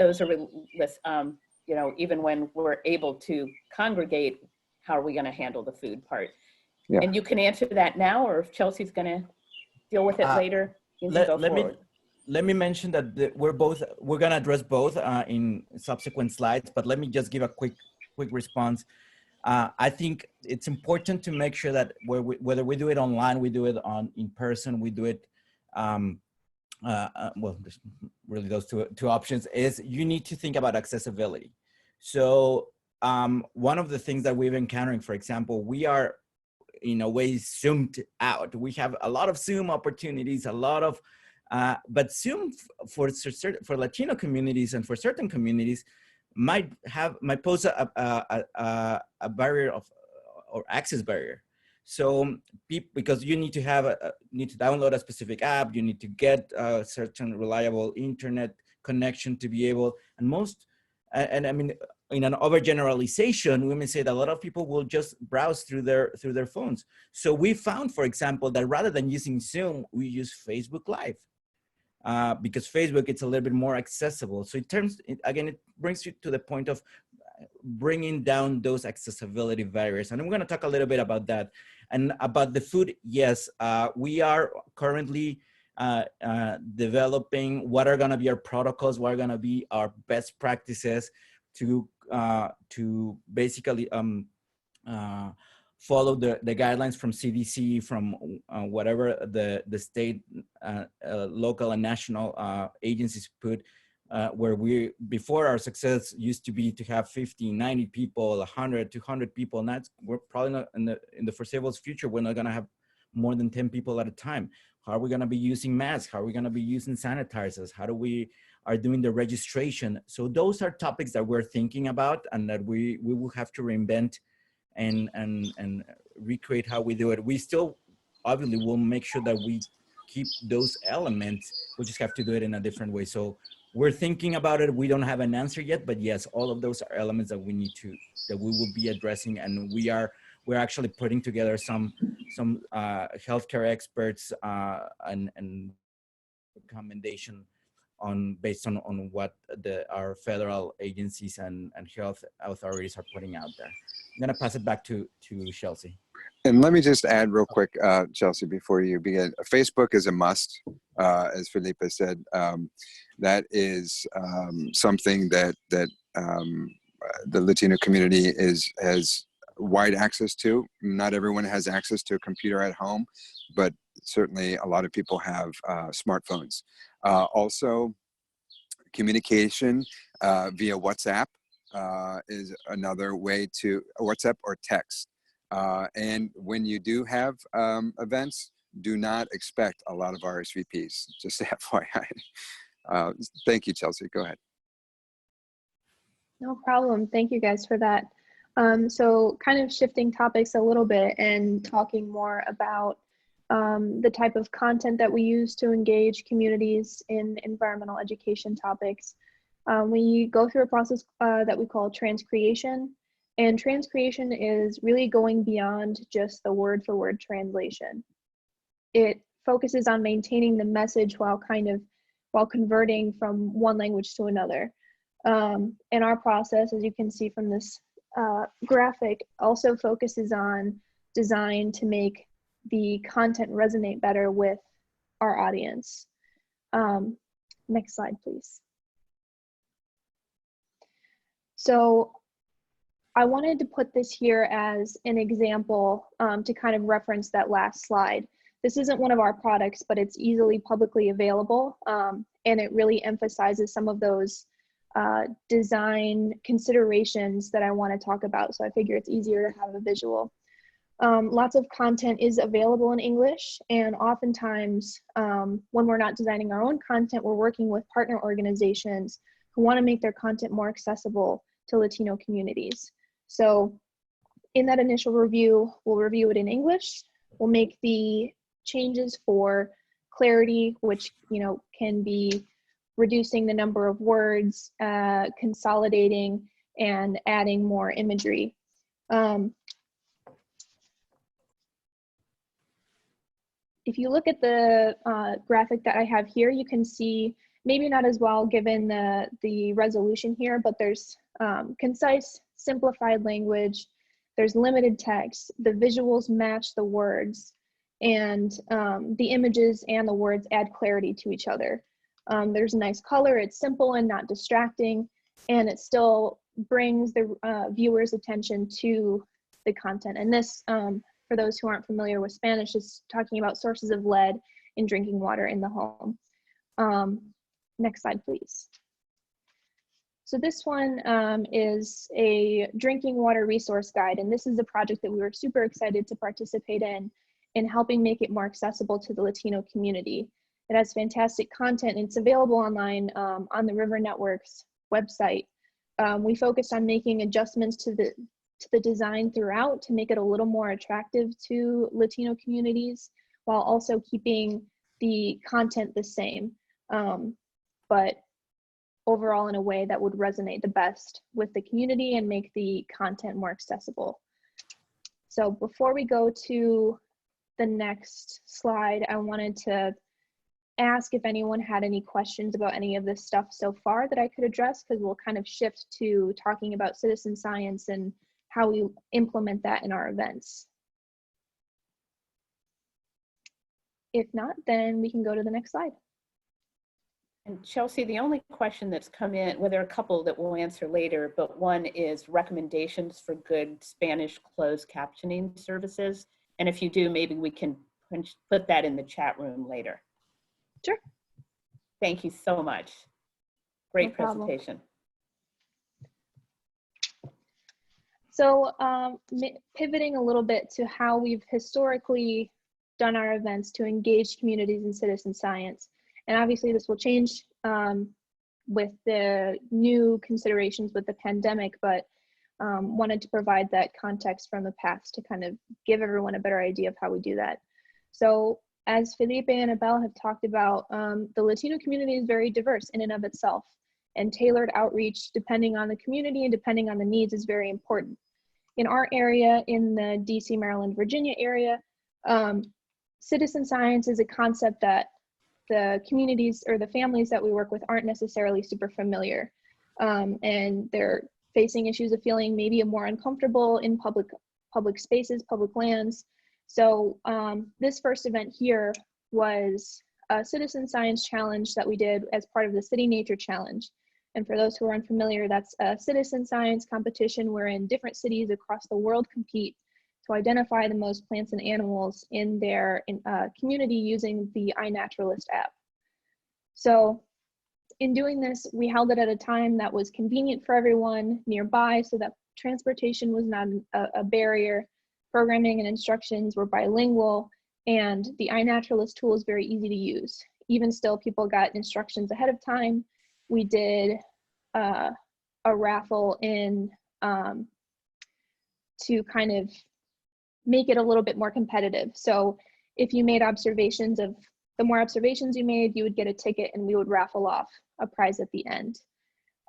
those are, you know, even when we're able to congregate, how are we going to handle the food part? Yeah. And you can answer that now, or if Chelsea's going to deal with it later, you can go forward. Let me mention that we're going to address both in subsequent slides, but let me just give a quick response. I think it's important to make sure that whether we do it online, we do it in person, we do it, well, there's really those two options. Is you need to think about accessibility. So one of the things that we've encountered, for example, we are in a way zoomed out. We have a lot of Zoom opportunities, a lot of, but Zoom for Latino communities and for certain communities might pose a barrier or access barrier. So because you need to download a specific app, you need to get a certain reliable internet connection to be able, and I mean, in an overgeneralization, we may say that a lot of people will just browse through their phones. So we found, for example, that rather than using Zoom, we use Facebook Live. Because Facebook, it's a little bit more accessible. So it brings you to the point of bringing down those accessibility barriers. And we're going to talk a little bit about that. And about the food, yes, we are currently developing what are going to be our protocols, what are going to be our best practices to basically follow the guidelines from CDC, from whatever the state, local and national agencies put, where before our success used to be to have 50, 90 people, 100, 200 people, and we're probably not in the foreseeable future, we're not gonna have more than 10 people at a time. How are we gonna be using masks? How are we gonna be using sanitizers? How do we are doing the registration? So those are topics that we're thinking about and that we will have to reinvent and recreate how we do it. We still obviously will make sure that we keep those elements. We just have to do it in a different way. So we're thinking about it. We don't have an answer yet, but yes, all of those are elements that we will be addressing, and we're actually putting together some healthcare experts and recommendation based on what our federal agencies and health authorities are putting out there. I'm gonna pass it back to Chelsea. And let me just add real quick, Chelsea, before you begin. Facebook is a must, as Felipe said. That is something that the Latino community has wide access to. Not everyone has access to a computer at home, but certainly a lot of people have smartphones. Also, communication via WhatsApp is another way to, WhatsApp or text. And when you do have events, do not expect a lot of RSVPs, just FYI. Thank you, Chelsea. Go ahead. No problem. Thank you guys for that. So kind of shifting topics a little bit and talking more about the type of content that we use to engage communities in environmental education topics. We go through a process that we call transcreation, and transcreation is really going beyond just the word-for-word translation. It focuses on maintaining the message while converting from one language to another. And our process, as you can see from this graphic, also focuses on design to make the content resonate better with our audience. Next slide, please. So I wanted to put this here as an example to kind of reference that last slide. This isn't one of our products, but it's easily publicly available, and it really emphasizes some of those design considerations that I want to talk about. So I figure it's easier to have a visual. Lots of content is available in English, and oftentimes when we're not designing our own content, we're working with partner organizations who want to make their content more accessible to Latino communities. So in that initial review, we'll review it in English. We'll make the changes for clarity, which can be reducing the number of words, consolidating, and adding more imagery. If you look at the graphic that I have here, you can see, maybe not as well given the resolution here, but there's concise, simplified language, there's limited text, the visuals match the words, and the images and the words add clarity to each other. There's a nice color, it's simple and not distracting, and it still brings the viewer's attention to the content. And this, for those who aren't familiar with Spanish, is talking about sources of lead in drinking water in the home. Next slide, please. So this one is a drinking water resource guide, and this is a project that we were super excited to participate in helping make it more accessible to the Latino community. It has fantastic content, and it's available online on the River Network's website. We focused on making adjustments to the design throughout to make it a little more attractive to Latino communities, while also keeping the content the same, but overall in a way that would resonate the best with the community and make the content more accessible. So before we go to the next slide, I wanted to ask if anyone had any questions about any of this stuff so far that I could address, because we'll kind of shift to talking about citizen science and how we implement that in our events. If not, then we can go to the next slide. And Chelsea, the only question that's come in, well, there are a couple that we'll answer later, but one is recommendations for good Spanish closed captioning services. And if you do, maybe we can put that in the chat room later. Sure. Thank you so much. Great No problem. presentation. So pivoting a little bit to how we've historically done our events to engage communities in citizen science. And obviously this will change with the new considerations with the pandemic, but wanted to provide that context from the past to kind of give everyone a better idea of how we do that. So as Felipe and Abel have talked about, the Latino community is very diverse in and of itself, and tailored outreach depending on the community and depending on the needs is very important. In our area, in the DC, Maryland, Virginia area, citizen science is a concept that the communities or the families that we work with aren't necessarily super familiar. And they're facing issues of feeling maybe more uncomfortable in public spaces, public lands. So this first event here was a citizen science challenge that we did as part of the City Nature Challenge. And for those who are unfamiliar, that's a citizen science competition wherein different cities across the world compete to identify the most plants and animals in their community using the iNaturalist app. So in doing this, we held it at a time that was convenient for everyone nearby so that transportation was not a barrier. Programming and instructions were bilingual, and the iNaturalist tool is very easy to use. Even still, people got instructions ahead of time. We did a raffle in to kind of make it a little bit more competitive. So if you made observations of, the more observations you made, you would get a ticket and we would raffle off a prize at the end.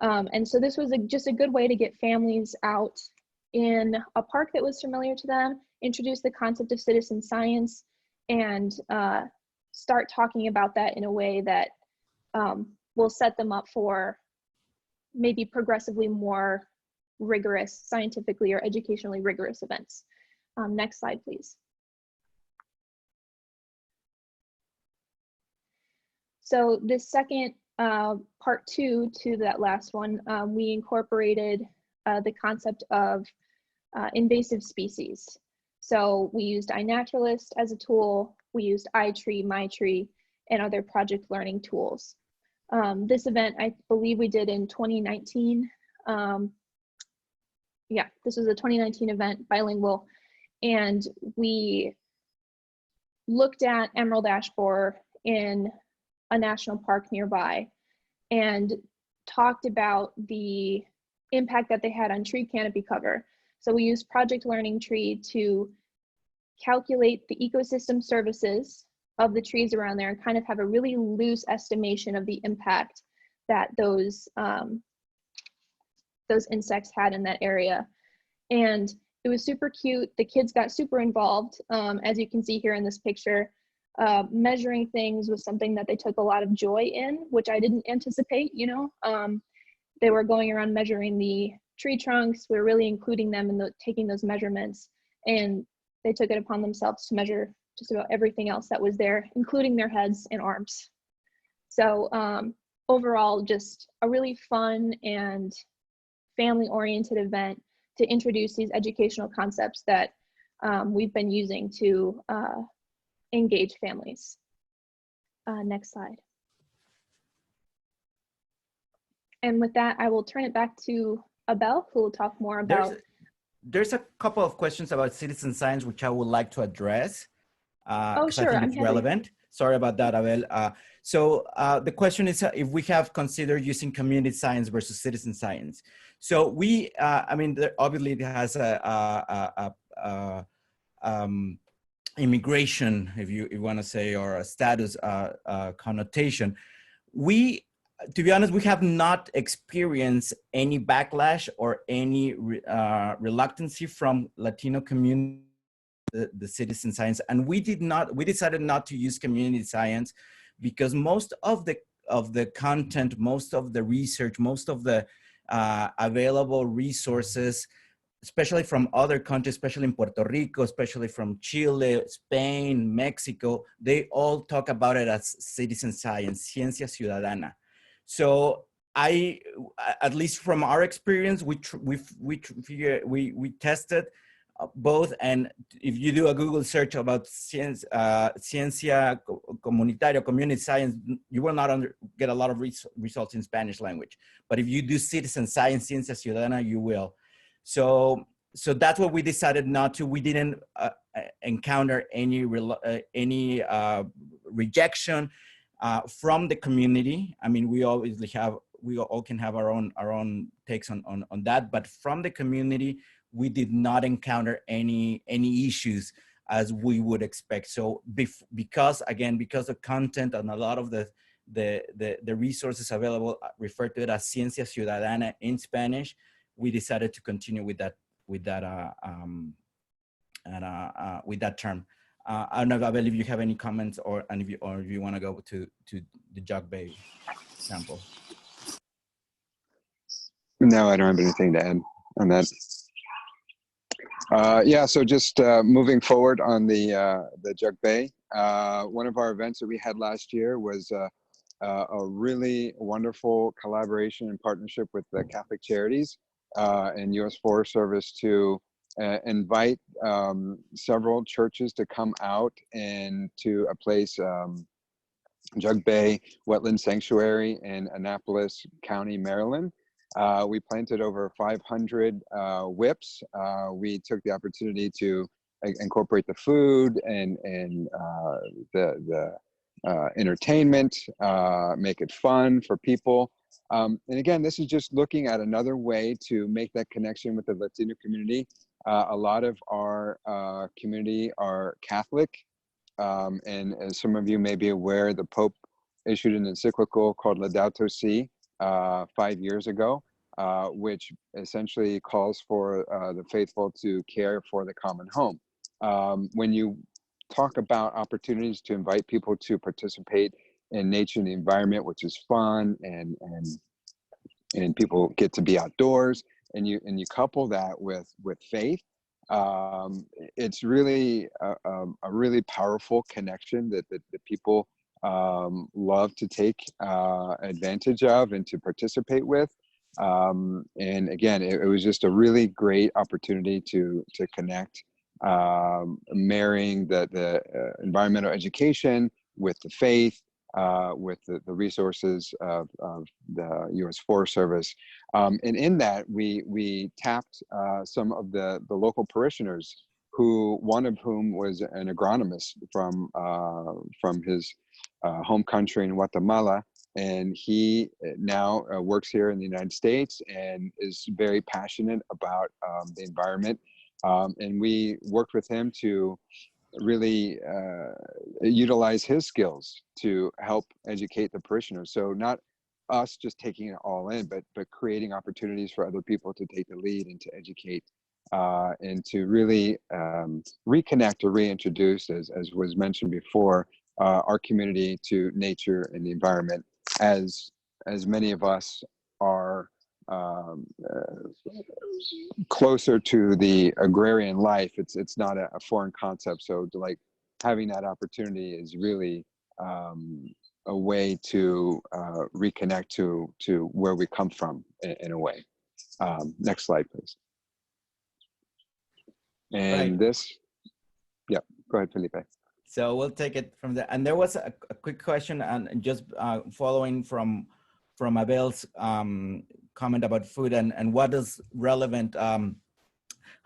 And so this was just a good way to get families out in a park that was familiar to them, introduce the concept of citizen science, and start talking about that in a way that will set them up for maybe progressively more rigorous, scientifically or educationally rigorous events. Next slide, please. So this second part two to that last one, we incorporated the concept of invasive species. So we used iNaturalist as a tool, we used iTree, MyTree, and other project learning tools. This event, I believe we did in 2019. Yeah, this was a 2019 event, bilingual, and we looked at emerald ash borer in a national park nearby and talked about the impact that they had on tree canopy cover. So we used Project Learning Tree to calculate the ecosystem services of the trees around there and kind of have a really loose estimation of the impact that those insects had in that area. And it was super cute. The kids got super involved. As you can see here in this picture, measuring things was something that they took a lot of joy in, which I didn't anticipate, you know. They were going around measuring the tree trunks. We were really including them in taking those measurements, and they took it upon themselves to measure just about everything else that was there, including their heads and arms. So overall, just a really fun and family-oriented event to introduce these educational concepts that we've been using to engage families. Next slide. And with that, I will turn it back to Abel, who will talk more about. There's a couple of questions about citizen science, which I would like to address. Oh, sure. I think it's relevant. Sorry about that, Abel. So the question is if we have considered using community science versus citizen science. So we, I mean, obviously it has immigration, if you want to say, or a status connotation. We, to be honest, we have not experienced any backlash or any reluctancy from Latino community, the citizen science, and we decided not to use community science because most of the content, most of the research, most of the available resources, especially from other countries, especially in Puerto Rico, especially from Chile, Spain, Mexico, they all talk about it as citizen science, ciencia ciudadana. So at least from our experience, we tested both, and if you do a Google search about ciencia comunitaria, community science, you will not get a lot of results in Spanish language. But if you do citizen science, ciencia ciudadana, you will. So that's what we decided not to. We didn't encounter any rejection from the community. I mean, we all can have our own takes on that, but from the community, we did not encounter any issues as we would expect. So because of content and a lot of the resources available refer to it as ciencia ciudadana in Spanish, we decided to continue with that term. I don't know, Abel, if you have any comments or if you want to go to the Jug Bay sample. No, I don't have anything to add on that. Yeah, so just moving forward on the Jug Bay, one of our events that we had last year was a really wonderful collaboration and partnership with the Catholic Charities and U.S. Forest Service to invite several churches to come out and to a place, Jug Bay Wetland Sanctuary in Annapolis County, Maryland. We planted over 500 whips. We took the opportunity to incorporate the food and the entertainment, make it fun for people. And again, this is just looking at another way to make that connection with the Latino community. A lot of our community are Catholic. And as some of you may be aware, the Pope issued an encyclical called Laudato Si 5 years ago, which essentially calls for the faithful to care for the common home. When you talk about opportunities to invite people to participate in nature and the environment, which is fun, and people get to be outdoors, and you couple that with faith, it's really a really powerful connection that people love to take advantage of and to participate with. And again, it was just a really great opportunity to connect, marrying the environmental education with the faith, with the resources of the U.S. Forest Service. And in that, we tapped some of the local parishioners, one of whom was an agronomist from his home country in Guatemala. And he now works here in the United States and is very passionate about the environment. And we worked with him to really utilize his skills to help educate the parishioners. So not us just taking it all in, but creating opportunities for other people to take the lead and to educate and to really reconnect or reintroduce, as was mentioned before, our community to nature and the environment, as many of us are closer to the agrarian life. It's not a foreign concept. So like having that opportunity is really a way to reconnect to where we come from in a way. Next slide, please. And Right. Yeah, go ahead, Felipe. So we'll take it from there. And there was a quick question, and just following from Abel's comment about food and what is relevant, how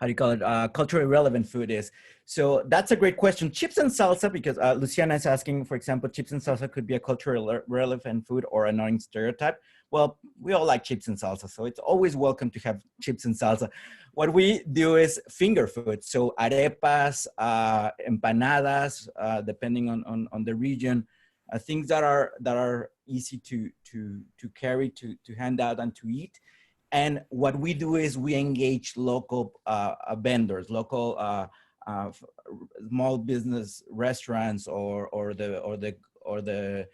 do you call it, culturally relevant food is. So that's a great question. Chips and salsa, because Luciana is asking, for example, chips and salsa could be a culturally relevant food or a non-stereotype. Well, we all like chips and salsa, so it's always welcome to have chips and salsa. What we do is finger food. So arepas, empanadas, depending on the region, things that are easy to carry, to hand out and to eat. And what we do is we engage local vendors, local small business restaurants, or the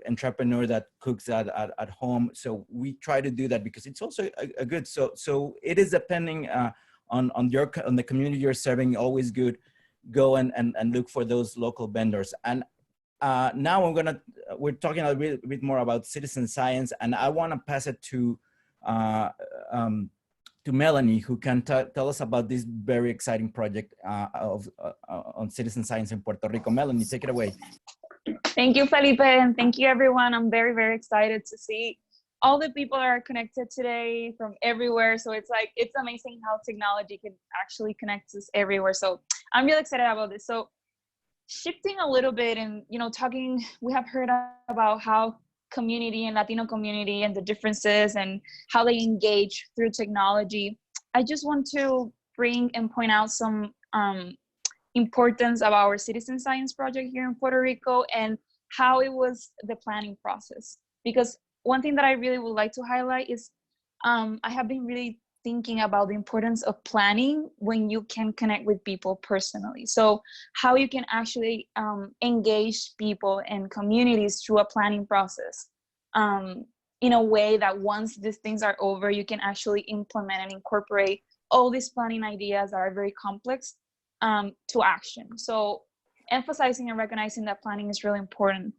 entrepreneur that cooks at home. So we try to do that because it's also a good. So it is depending on the community you're serving. Always good, go and look for those local vendors. And now we're talking a little bit more about citizen science, and I want to pass it to Melanie, who can tell us about this very exciting project on citizen science in Puerto Rico. Melanie, take it away. Thank you, Felipe, and thank you, everyone. I'm very, very excited to see all the people that are connected today from everywhere. So it's amazing how technology can actually connect us everywhere. So I'm really excited about this. So shifting a little bit and, talking, we have heard about how community and Latino community and the differences and how they engage through technology. I just want to bring and point out some importance of our citizen science project here in Puerto Rico and how it was the planning process. Because one thing that I really would like to highlight is I have been really thinking about the importance of planning when you can connect with people personally. So how you can actually engage people and communities through a planning process in a way that once these things are over, you can actually implement and incorporate all these planning ideas that are very complex to action. So emphasizing and recognizing that planning is really important.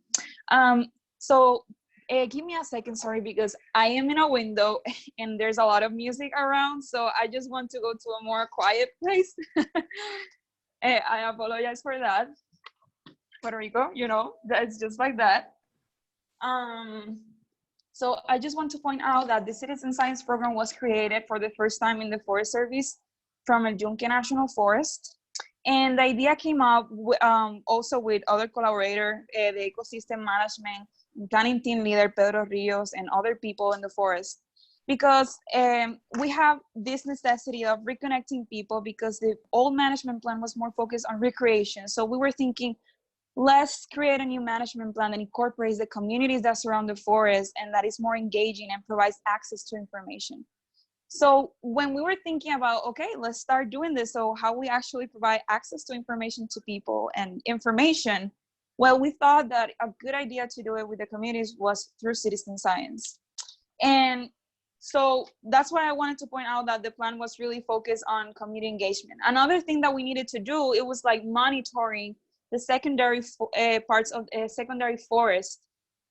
So give me a second, sorry, because I am in a window and there's a lot of music around. So I just want to go to a more quiet place. I apologize for that. Puerto Rico, you know, that's just like that. So I just want to point out that the Citizen Science Program was created for the first time in the Forest Service from El Yunque National Forest. And the idea came up also with other collaborators, the ecosystem management, planning team leader, Pedro Rios, and other people in the forest. Because we have this necessity of reconnecting people because the old management plan was more focused on recreation. So we were thinking, let's create a new management plan that incorporates the communities that surround the forest and that is more engaging and provides access to information. So when we were thinking about, okay, let's start doing this, so how we actually provide access to information to people and information, well, we thought that a good idea to do it with the communities was through citizen science. And so that's why I wanted to point out that the plan was really focused on community engagement. Another thing that we needed to do, it was like monitoring the secondary parts of secondary forest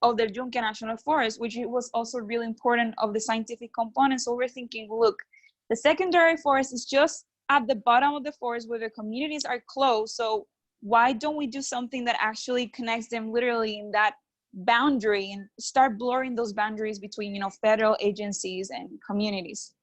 of the Yunque National Forest, which was also really important of the scientific component. So we're thinking, look, the secondary forest is just at the bottom of the forest where the communities are close. So why don't we do something that actually connects them literally in that boundary and start blurring those boundaries between, you know, federal agencies and communities?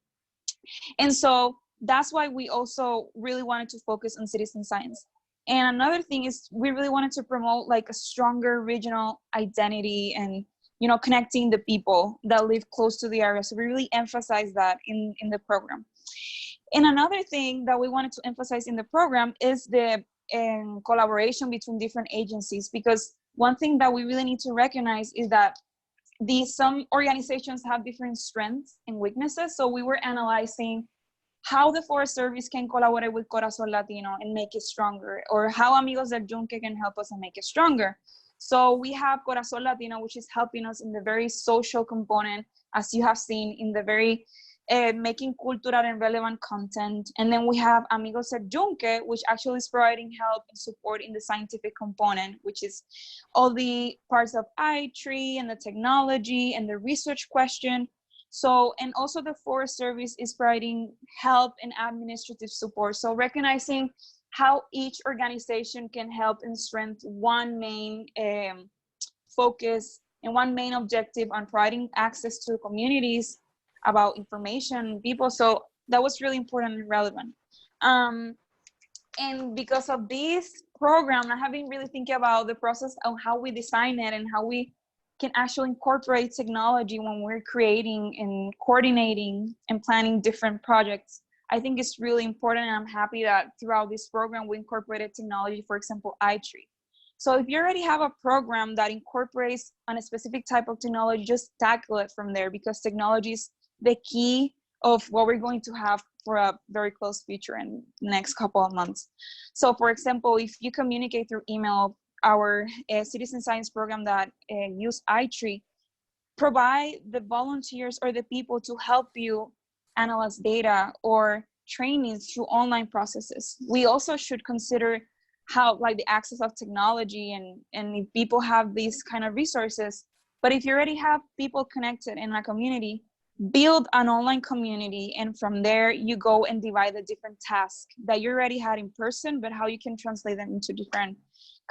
And so that's why we also really wanted to focus on citizen science. And another thing is we really wanted to promote like a stronger regional identity and, you know, connecting the people that live close to the area. So we really emphasize that in the program. And another thing that we wanted to emphasize in the program is the collaboration between different agencies, because one thing that we really need to recognize is that some organizations have different strengths and weaknesses. So we were analyzing how the Forest Service can collaborate with Corazón Latino and make it stronger, or how Amigos del Yunque can help us and make it stronger. So we have Corazón Latino, which is helping us in the very social component, as you have seen, in the very making cultural and relevant content. And then we have Amigos del Yunque, which actually is providing help and support in the scientific component, which is all the parts of iTree and the technology and the research question. So, and also the Forest Service is providing help and administrative support. So recognizing how each organization can help and strengthen one main focus and one main objective on providing access to communities about information and people. So that was really important and relevant. And because of this program, I have been really thinking about the process of how we design it and how we can actually incorporate technology when we're creating and coordinating and planning different projects. I think it's really important, and I'm happy that throughout this program we incorporated technology, for example, iTree. So if you already have a program that incorporates on a specific type of technology, just tackle it from there, because technology is the key of what we're going to have for a very close future in the next couple of months. So for example, if you communicate through email, our citizen science program that use iTree provide the volunteers or the people to help you analyze data or trainings through online processes. We also should consider how, like, the access of technology and if people have these kind of resources. But if you already have people connected in a community, build an online community, and from there you go and divide the different tasks that you already had in person, but how you can translate them into different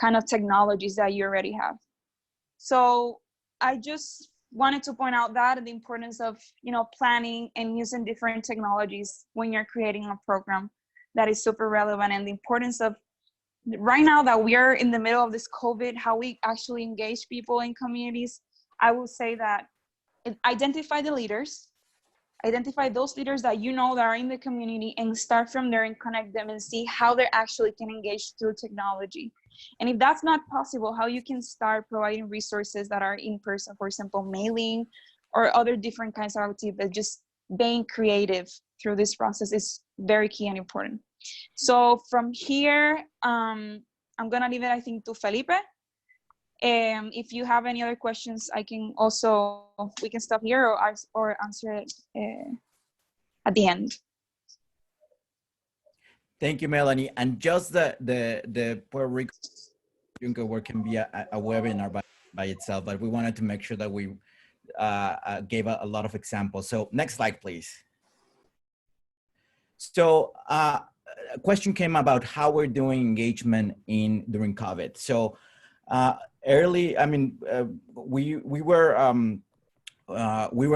kind of technologies that you already have. So I just wanted to point out that the importance of, you know, planning and using different technologies when you're creating a program that is super relevant, and the importance of right now that we are in the middle of this COVID, how we actually engage people in communities. I will say that identify the leaders, identify those leaders that you know that are in the community, and start from there and connect them and see how they actually can engage through technology. And if that's not possible, how you can start providing resources that are in person, for example, mailing or other different kinds of activities. Just being creative through this process is very key and important. So from here, I'm gonna leave it, I think, to Felipe. If you have any other questions, I can also, we can stop here or answer it at the end. Thank you, Melanie. And just the Puerto Rico Yunque work can be a webinar, but by itself, but we wanted to make sure that we gave a lot of examples. So next slide, please. So a question came about how we're doing engagement during COVID. So early, I mean, we were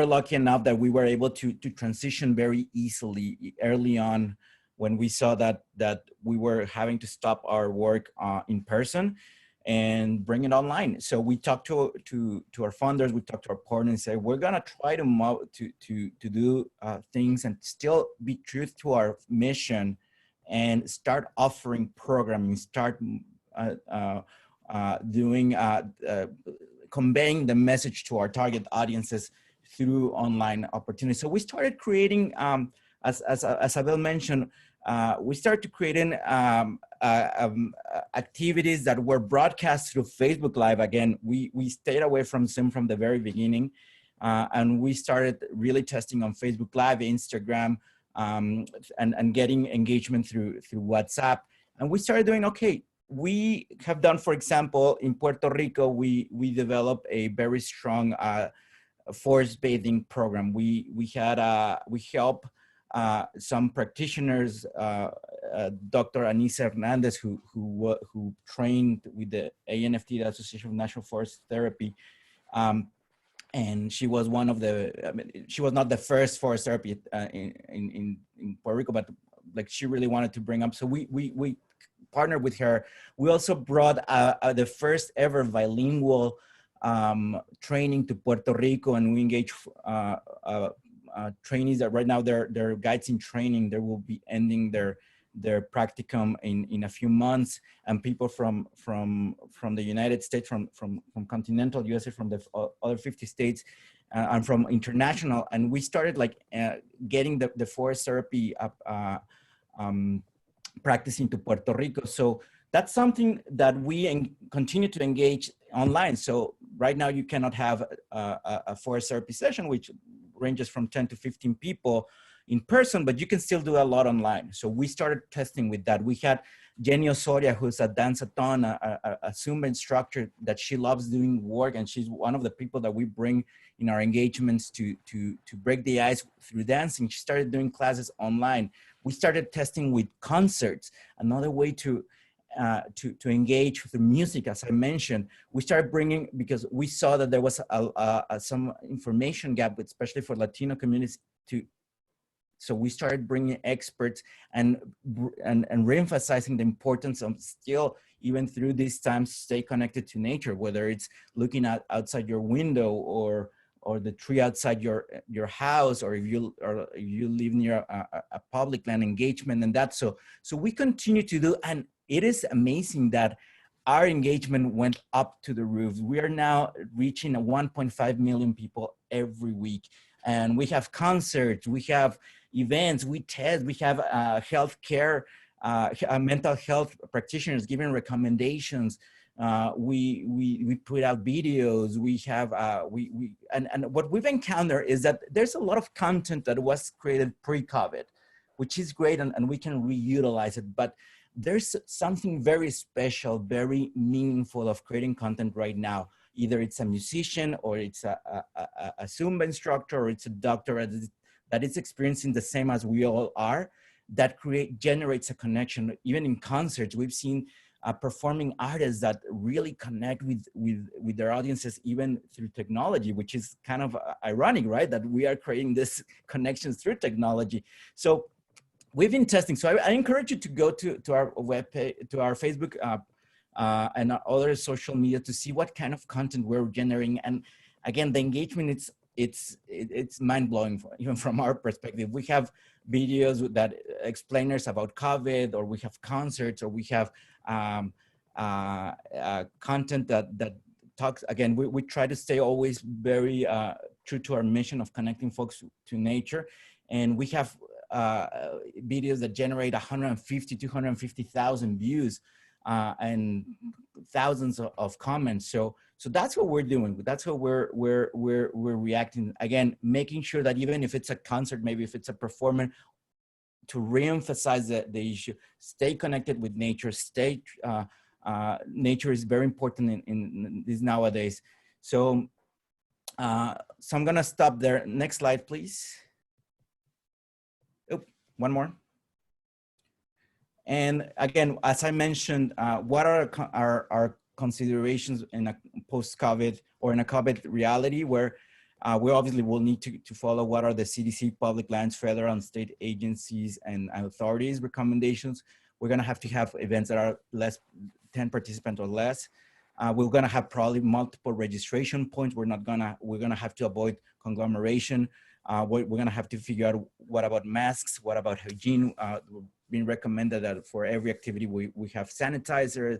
lucky enough that we were able to transition very easily early on when we saw that we were having to stop our work in person and bring it online. So we talked to our funders, we talked to our partners and said, we're gonna try to do things and still be true to our mission and start offering programming, start conveying the message to our target audiences through online opportunities. So we started creating, as Abel mentioned, we started creating activities that were broadcast through Facebook Live. Again, we stayed away from Zoom from the very beginning, and we started really testing on Facebook Live, Instagram, and getting engagement through WhatsApp. And we started doing, okay, we have done, for example, in Puerto Rico, we developed a very strong forest bathing program. We help some practitioners, Dr. Anisa Hernandez, who trained with the ANFT, the Association of Natural Forest Therapy, and she was one of the. I mean, she was not the first forest therapy in Puerto Rico, but like she really wanted to bring up. So we partnered with her. We also brought the first ever bilingual training to Puerto Rico, and we engaged trainees that right now they're guides in training. They will be ending their practicum in a few months, and people from the United States, from continental USA, from the other 50 states, and from international. And we started like getting the forest therapy practicing to Puerto Rico. So that's something that we continue to engage online. So right now you cannot have a forest therapy session, which ranges from 10 to 15 people in person, but you can still do a lot online. So we started testing with that. We had Jenny Osoria, who's a dance-a-thon, a Zumba instructor that she loves doing work, and she's one of the people that we bring in our engagements to break the ice through dancing. She started doing classes online. We started testing with concerts, another way to engage with the music, as I mentioned. We started bringing, because we saw that there was some information gap, especially for Latino communities. So we started bringing experts and reemphasizing the importance of still, even through these times, stay connected to nature, whether it's looking outside your window or the tree outside your house, or if you live near a public land, engagement and that. So we continue to do, and it is amazing that our engagement went up to the roof. We are now reaching 1.5 million people every week. And we have concerts, we have events, we test, we have healthcare, mental health practitioners giving recommendations. We put out videos. We have and what we've encountered is that there's a lot of content that was created pre-COVID, which is great, and we can reutilize it. But there's something very special, very meaningful of creating content right now. Either it's a musician, or it's a Zumba instructor, or it's a doctor that is experiencing the same as we all are, that generates a connection. Even in concerts, we've seen performing artists that really connect with their audiences, even through technology, which is kind of ironic, right? That we are creating this connections through technology. So we've been testing. So I encourage you to go to our webpage, to our Facebook and our other social media, to see what kind of content we're generating. And again, the engagement, it's mind-blowing, even from our perspective. We have videos that explainers about COVID, or we have concerts, or we have content that talks. Again, we try to stay always very true to our mission of connecting folks to nature. And we have videos that generate 250,000 views and thousands of comments. So that's what we're doing. That's what we're reacting. Again, making sure that even if it's a concert, maybe if it's a performance, to reemphasize the issue, stay connected with nature, stay nature is very important in these nowadays. So, so I'm gonna stop there. Next slide, please. Oh, one more. And again, as I mentioned, what are our considerations in a post-COVID or in a COVID reality where we obviously will need to follow what are the CDC, public lands, federal and state agencies and authorities recommendations. We're gonna have to have events that are less 10 participants or less. We're gonna have probably multiple registration points. We're gonna have to avoid conglomeration. We're gonna have to figure out what about masks, what about hygiene. Being recommended that for every activity we have sanitizer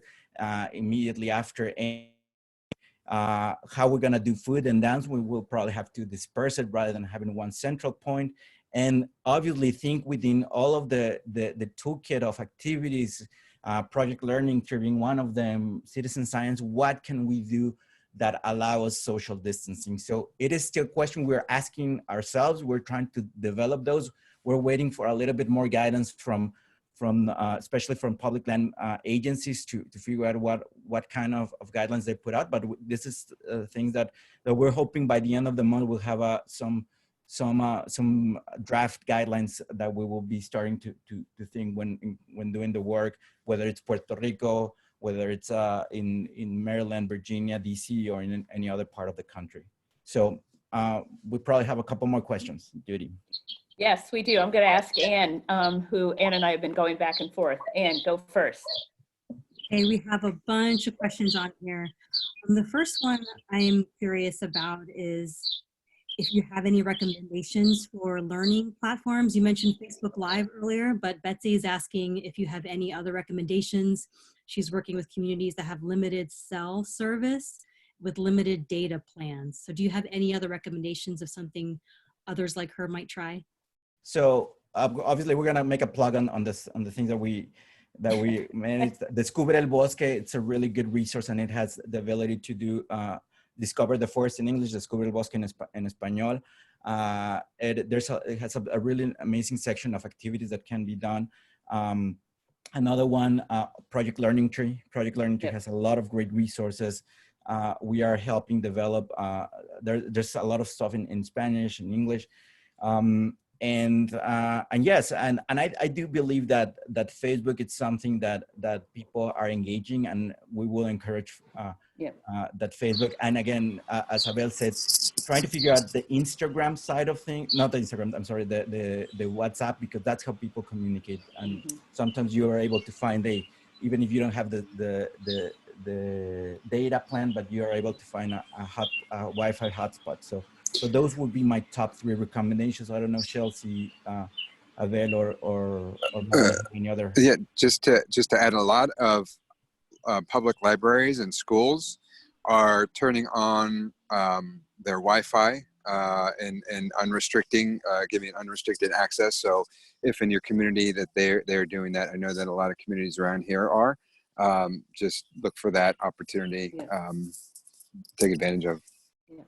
immediately after. How we're gonna do food and dance, we will probably have to disperse it rather than having one central point. And obviously think within all of the toolkit of activities, project learning being one of them, citizen science, what can we do that allow us social distancing? So it is still a question we're asking ourselves. We're trying to develop those. We're waiting for a little bit more guidance from especially from public land agencies to figure out what kind of guidelines they put out. But this is things that we're hoping by the end of the month we'll have some draft guidelines that we will be starting to think when doing the work, whether it's Puerto Rico, whether it's in Maryland, Virginia, DC, or in any other part of the country. So we probably have a couple more questions, Judy. Yes, we do. I'm going to ask Anne, who Anne and I have been going back and forth. Anne, go first. Okay, we have a bunch of questions on here. The first one I'm curious about is if you have any recommendations for learning platforms. You mentioned Facebook Live earlier, but Betsy is asking if you have any other recommendations. She's working with communities that have limited cell service with limited data plans. So do you have any other recommendations of something others like her might try? So obviously we're gonna make a plug on the things that we manage. Descubre el Bosque, it's a really good resource and it has the ability to do Discover the Forest in English, Descubre el Bosque en Español. It has a really amazing section of activities that can be done. Another one, Project Learning Tree. Project Learning Tree has a lot of great resources. We are helping develop, there's a lot of stuff in Spanish and English. And yes, and I do believe that Facebook is something that people are engaging, and we will encourage that Facebook. And again, as Abel said, trying to figure out the Instagram side of things, not the Instagram, I'm sorry, the WhatsApp, because that's how people communicate. And sometimes you are able to find even if you don't have the data plan, but you are able to find a Wi-Fi hotspot. So those would be my top 3 recommendations. I don't know, Chelsea, Abel, or any other. Yeah, just to add, a lot of public libraries and schools are turning on their Wi-Fi and giving unrestricted access. So if in your community that they're doing that, I know that a lot of communities around here are. Just look for that opportunity, take advantage of. Yeah.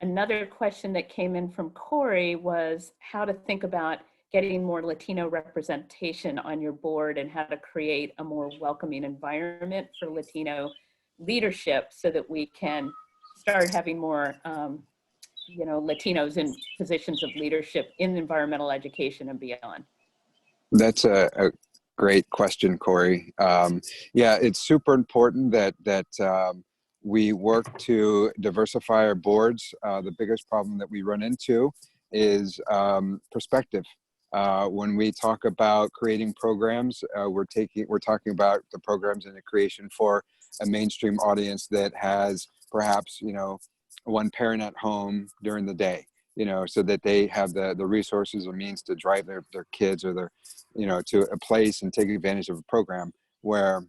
Another question that came in from Corey was how to think about getting more Latino representation on your board and how to create a more welcoming environment for Latino leadership so that we can start having more Latinos in positions of leadership in environmental education and beyond. That's a great question, Corey. Yeah, it's super important that we work to diversify our boards. The biggest problem that we run into is perspective. When we talk about creating programs, we're talking about the programs and the creation for a mainstream audience that has perhaps, one parent at home during the day, so that they have the resources or means to drive their kids or their, to a place and take advantage of a program where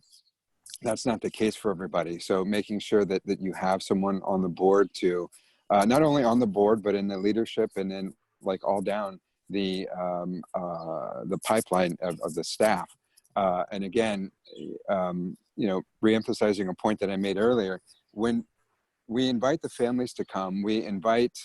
that's not the case for everybody. So making sure that you have someone on the board to, not only on the board, but in the leadership and then like all down the pipeline of the staff. And again, reemphasizing a point that I made earlier, when we invite the families to come, we invite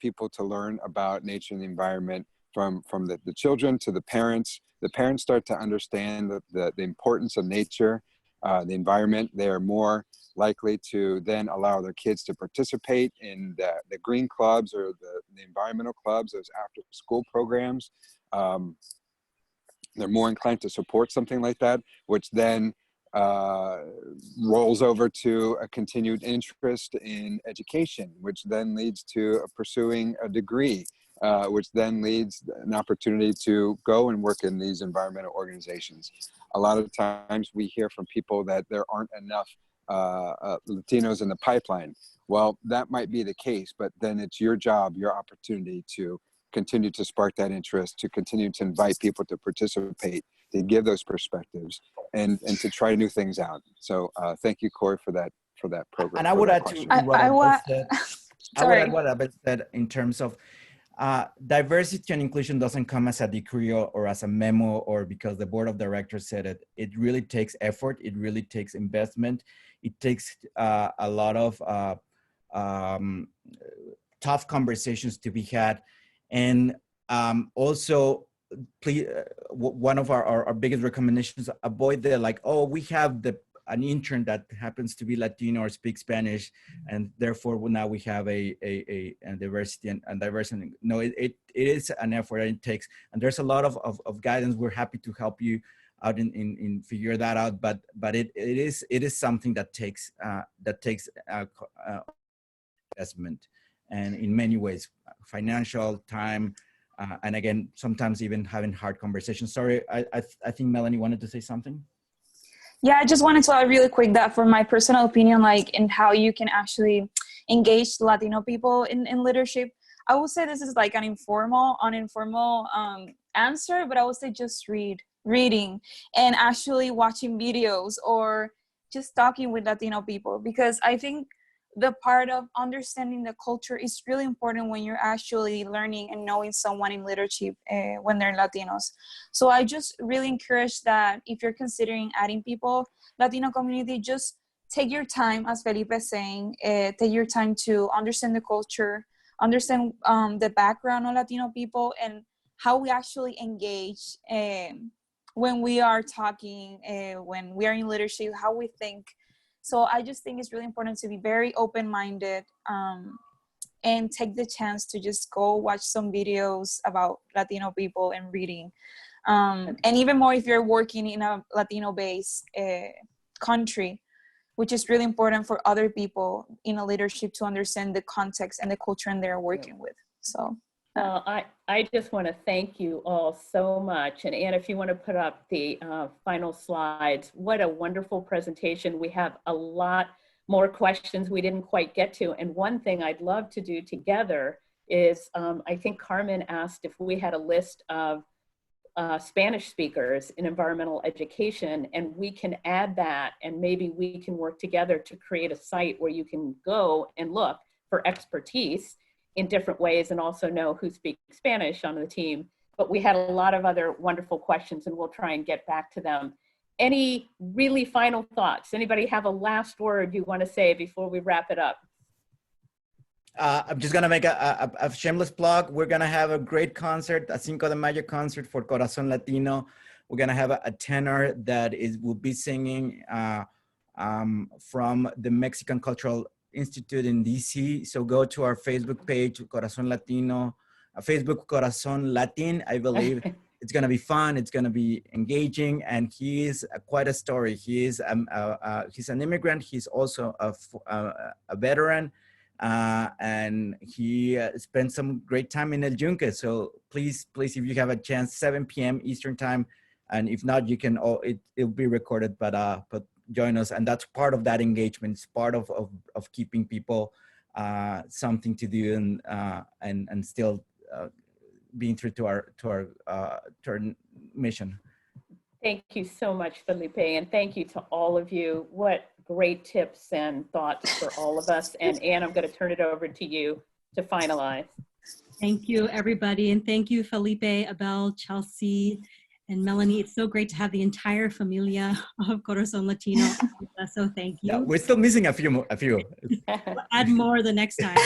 people to learn about nature and the environment from the children to the parents. The parents start to understand the importance of nature the environment. They're more likely to then allow their kids to participate in the green clubs or the environmental clubs, those after school programs. They're more inclined to support something like that, which then rolls over to a continued interest in education, which then leads to pursuing a degree, which then leads an opportunity to go and work in these environmental organizations. A lot of times we hear from people that there aren't enough Latinos in the pipeline. Well, that might be the case, but then it's your job, your opportunity to continue to spark that interest, to continue to invite people to participate, to give those perspectives, and to try new things out. So thank you, Corey, for that program. And I would add to what Abel said. I would add what Abel said in terms of diversity and inclusion doesn't come as a decree or as a memo or because the board of directors said it. It really takes effort. It really takes investment. It takes a lot of tough conversations to be had. And also, please, one of our biggest recommendations, avoid the like, oh, we have an intern that happens to be Latino or speaks Spanish, and therefore now we have a diversity and diversity. No, it is an effort it takes, and there's a lot of guidance. We're happy to help you out in figure that out, but it is something that takes investment, and in many ways, financial, time, and again, sometimes even having hard conversations. Sorry, I think Melanie wanted to say something. Yeah, I just wanted to add really quick that from my personal opinion, like in how you can actually engage Latino people in leadership, I would say this is like an uninformal answer, but I would say just reading and actually watching videos or just talking with Latino people, because I think the part of understanding the culture is really important when you're actually learning and knowing someone in leadership when they're Latinos. So I just really encourage that if you're considering adding people, Latino community, just take your time, as Felipe is saying, take your time to understand the culture, understand the background of Latino people and how we actually engage when we are talking, when we are in leadership, how we think. So I just think it's really important to be very open-minded and take the chance to just go watch some videos about Latino people and reading. And even more if you're working in a Latino-based country, which is really important for other people in a leadership to understand the context and the culture and they're working with. So. I just want to thank you all so much. And Anne, if you want to put up the final slides, what a wonderful presentation. We have a lot more questions we didn't quite get to. And one thing I'd love to do together is, I think Carmen asked if we had a list of Spanish speakers in environmental education, and we can add that, and maybe we can work together to create a site where you can go and look for expertise in different ways and also know who speaks Spanish on the team. But we had a lot of other wonderful questions and we'll try and get back to them. Any really final thoughts? Anybody have a last word you want to say before we wrap it up? I'm just gonna make a shameless plug. We're gonna have a great concert, a Cinco de Mayo concert for Corazón Latino. We're gonna have a tenor that will be singing from the Mexican Cultural Institute in DC. So go to our Facebook page, Corazón Latino, Facebook Corazón Latin. I believe it's going to be fun. It's going to be engaging. And he is quite a story. He is he's an immigrant. He's also a veteran. And he spent some great time in El Yunque. So please, if you have a chance, 7 p.m. Eastern time. And if not, you can, it'll be recorded, but join us. And that's part of that engagement. It's part of keeping people something to do and still being true to our mission. Thank you so much, Felipe, and thank you to all of you. What great tips and thoughts for all of us. And Anne, I'm going to turn it over to you to finalize. Thank you, everybody. And thank you, Felipe, Abel, Chelsea, and Melanie. It's so great to have the entire familia of Corazón Latino. So thank you. Yeah, we're still missing a few. We'll add more the next time.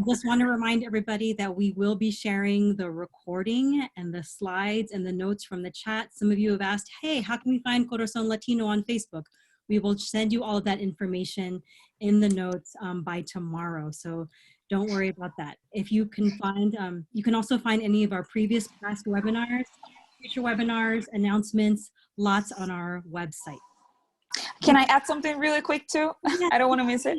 Just want to remind everybody that we will be sharing the recording and the slides and the notes from the chat. Some of you have asked, hey, how can we find Corazón Latino on Facebook? We will send you all of that information in the notes by tomorrow. So don't worry about that. If you can find, you can also find any of our previous past webinars, future webinars, announcements, lots on our website. Can I add something really quick too? Yeah. I don't want to miss it.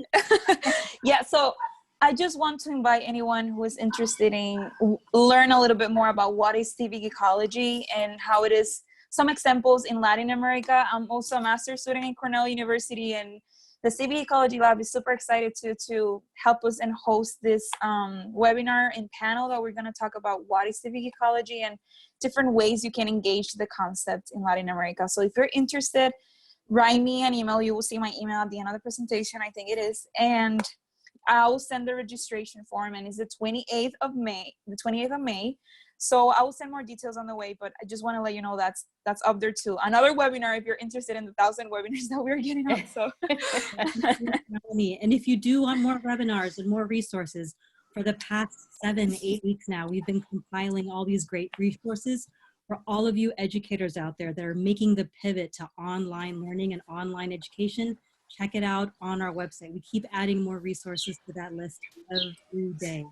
Yeah, so I just want to invite anyone who is interested in learn a little bit more about what is civic ecology and how it is, some examples in Latin America. I'm also a master's student in Cornell University, and the Civic Ecology Lab is super excited to help us and host this webinar and panel that we're going to talk about what is civic ecology and different ways you can engage the concept in Latin America. So if you're interested, write me an email. You will see my email at the end of the presentation, I think it is. And I'll send the registration form, and it's the 28th of May. So I will send more details on the way, but I just want to let you know that's up there too. Another webinar if you're interested in the 1,000 webinars that we're getting on. So. And if you do want more webinars and more resources, for the past 7-8 weeks now, we've been compiling all these great resources for all of you educators out there that are making the pivot to online learning and online education. Check it out on our website. We keep adding more resources to that list every day.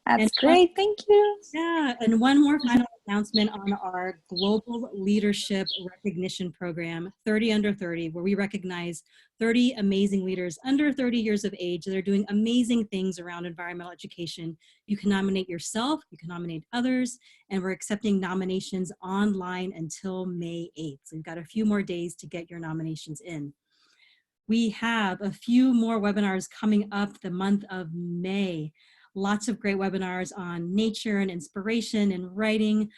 That's great, thank you. Yeah, and one more final announcement on our Global Leadership Recognition Program, 30 Under 30, where we recognize 30 amazing leaders under 30 years of age that are doing amazing things around environmental education. You can nominate yourself, you can nominate others, and we're accepting nominations online until May 8th. So you've got a few more days to get your nominations in. We have a few more webinars coming up the month of May. Lots of great webinars on nature and inspiration and writing.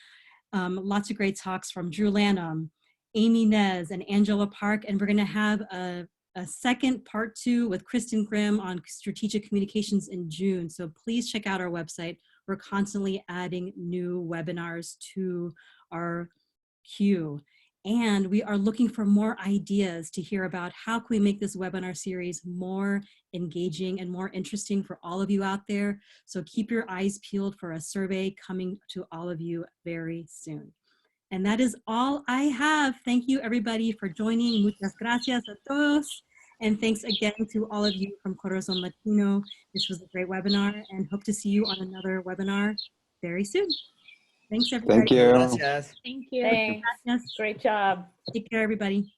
Lots of great talks from Drew Lanham, Amy Nez, and Angela Park. And we're going to have a second part 2 with Kristen Grimm on strategic communications in June. So please check out our website. We're constantly adding new webinars to our queue. And we are looking for more ideas to hear about how can we make this webinar series more engaging and more interesting for all of you out there. So keep your eyes peeled for a survey coming to all of you very soon. And that is all I have. Thank you everybody for joining. Muchas gracias a todos. And thanks again to all of you from Corazón Latino. This was a great webinar and hope to see you on another webinar very soon. Thanks everybody. Thank you. Gracias. Thank you. Thanks. Yes. Great job. Take care everybody.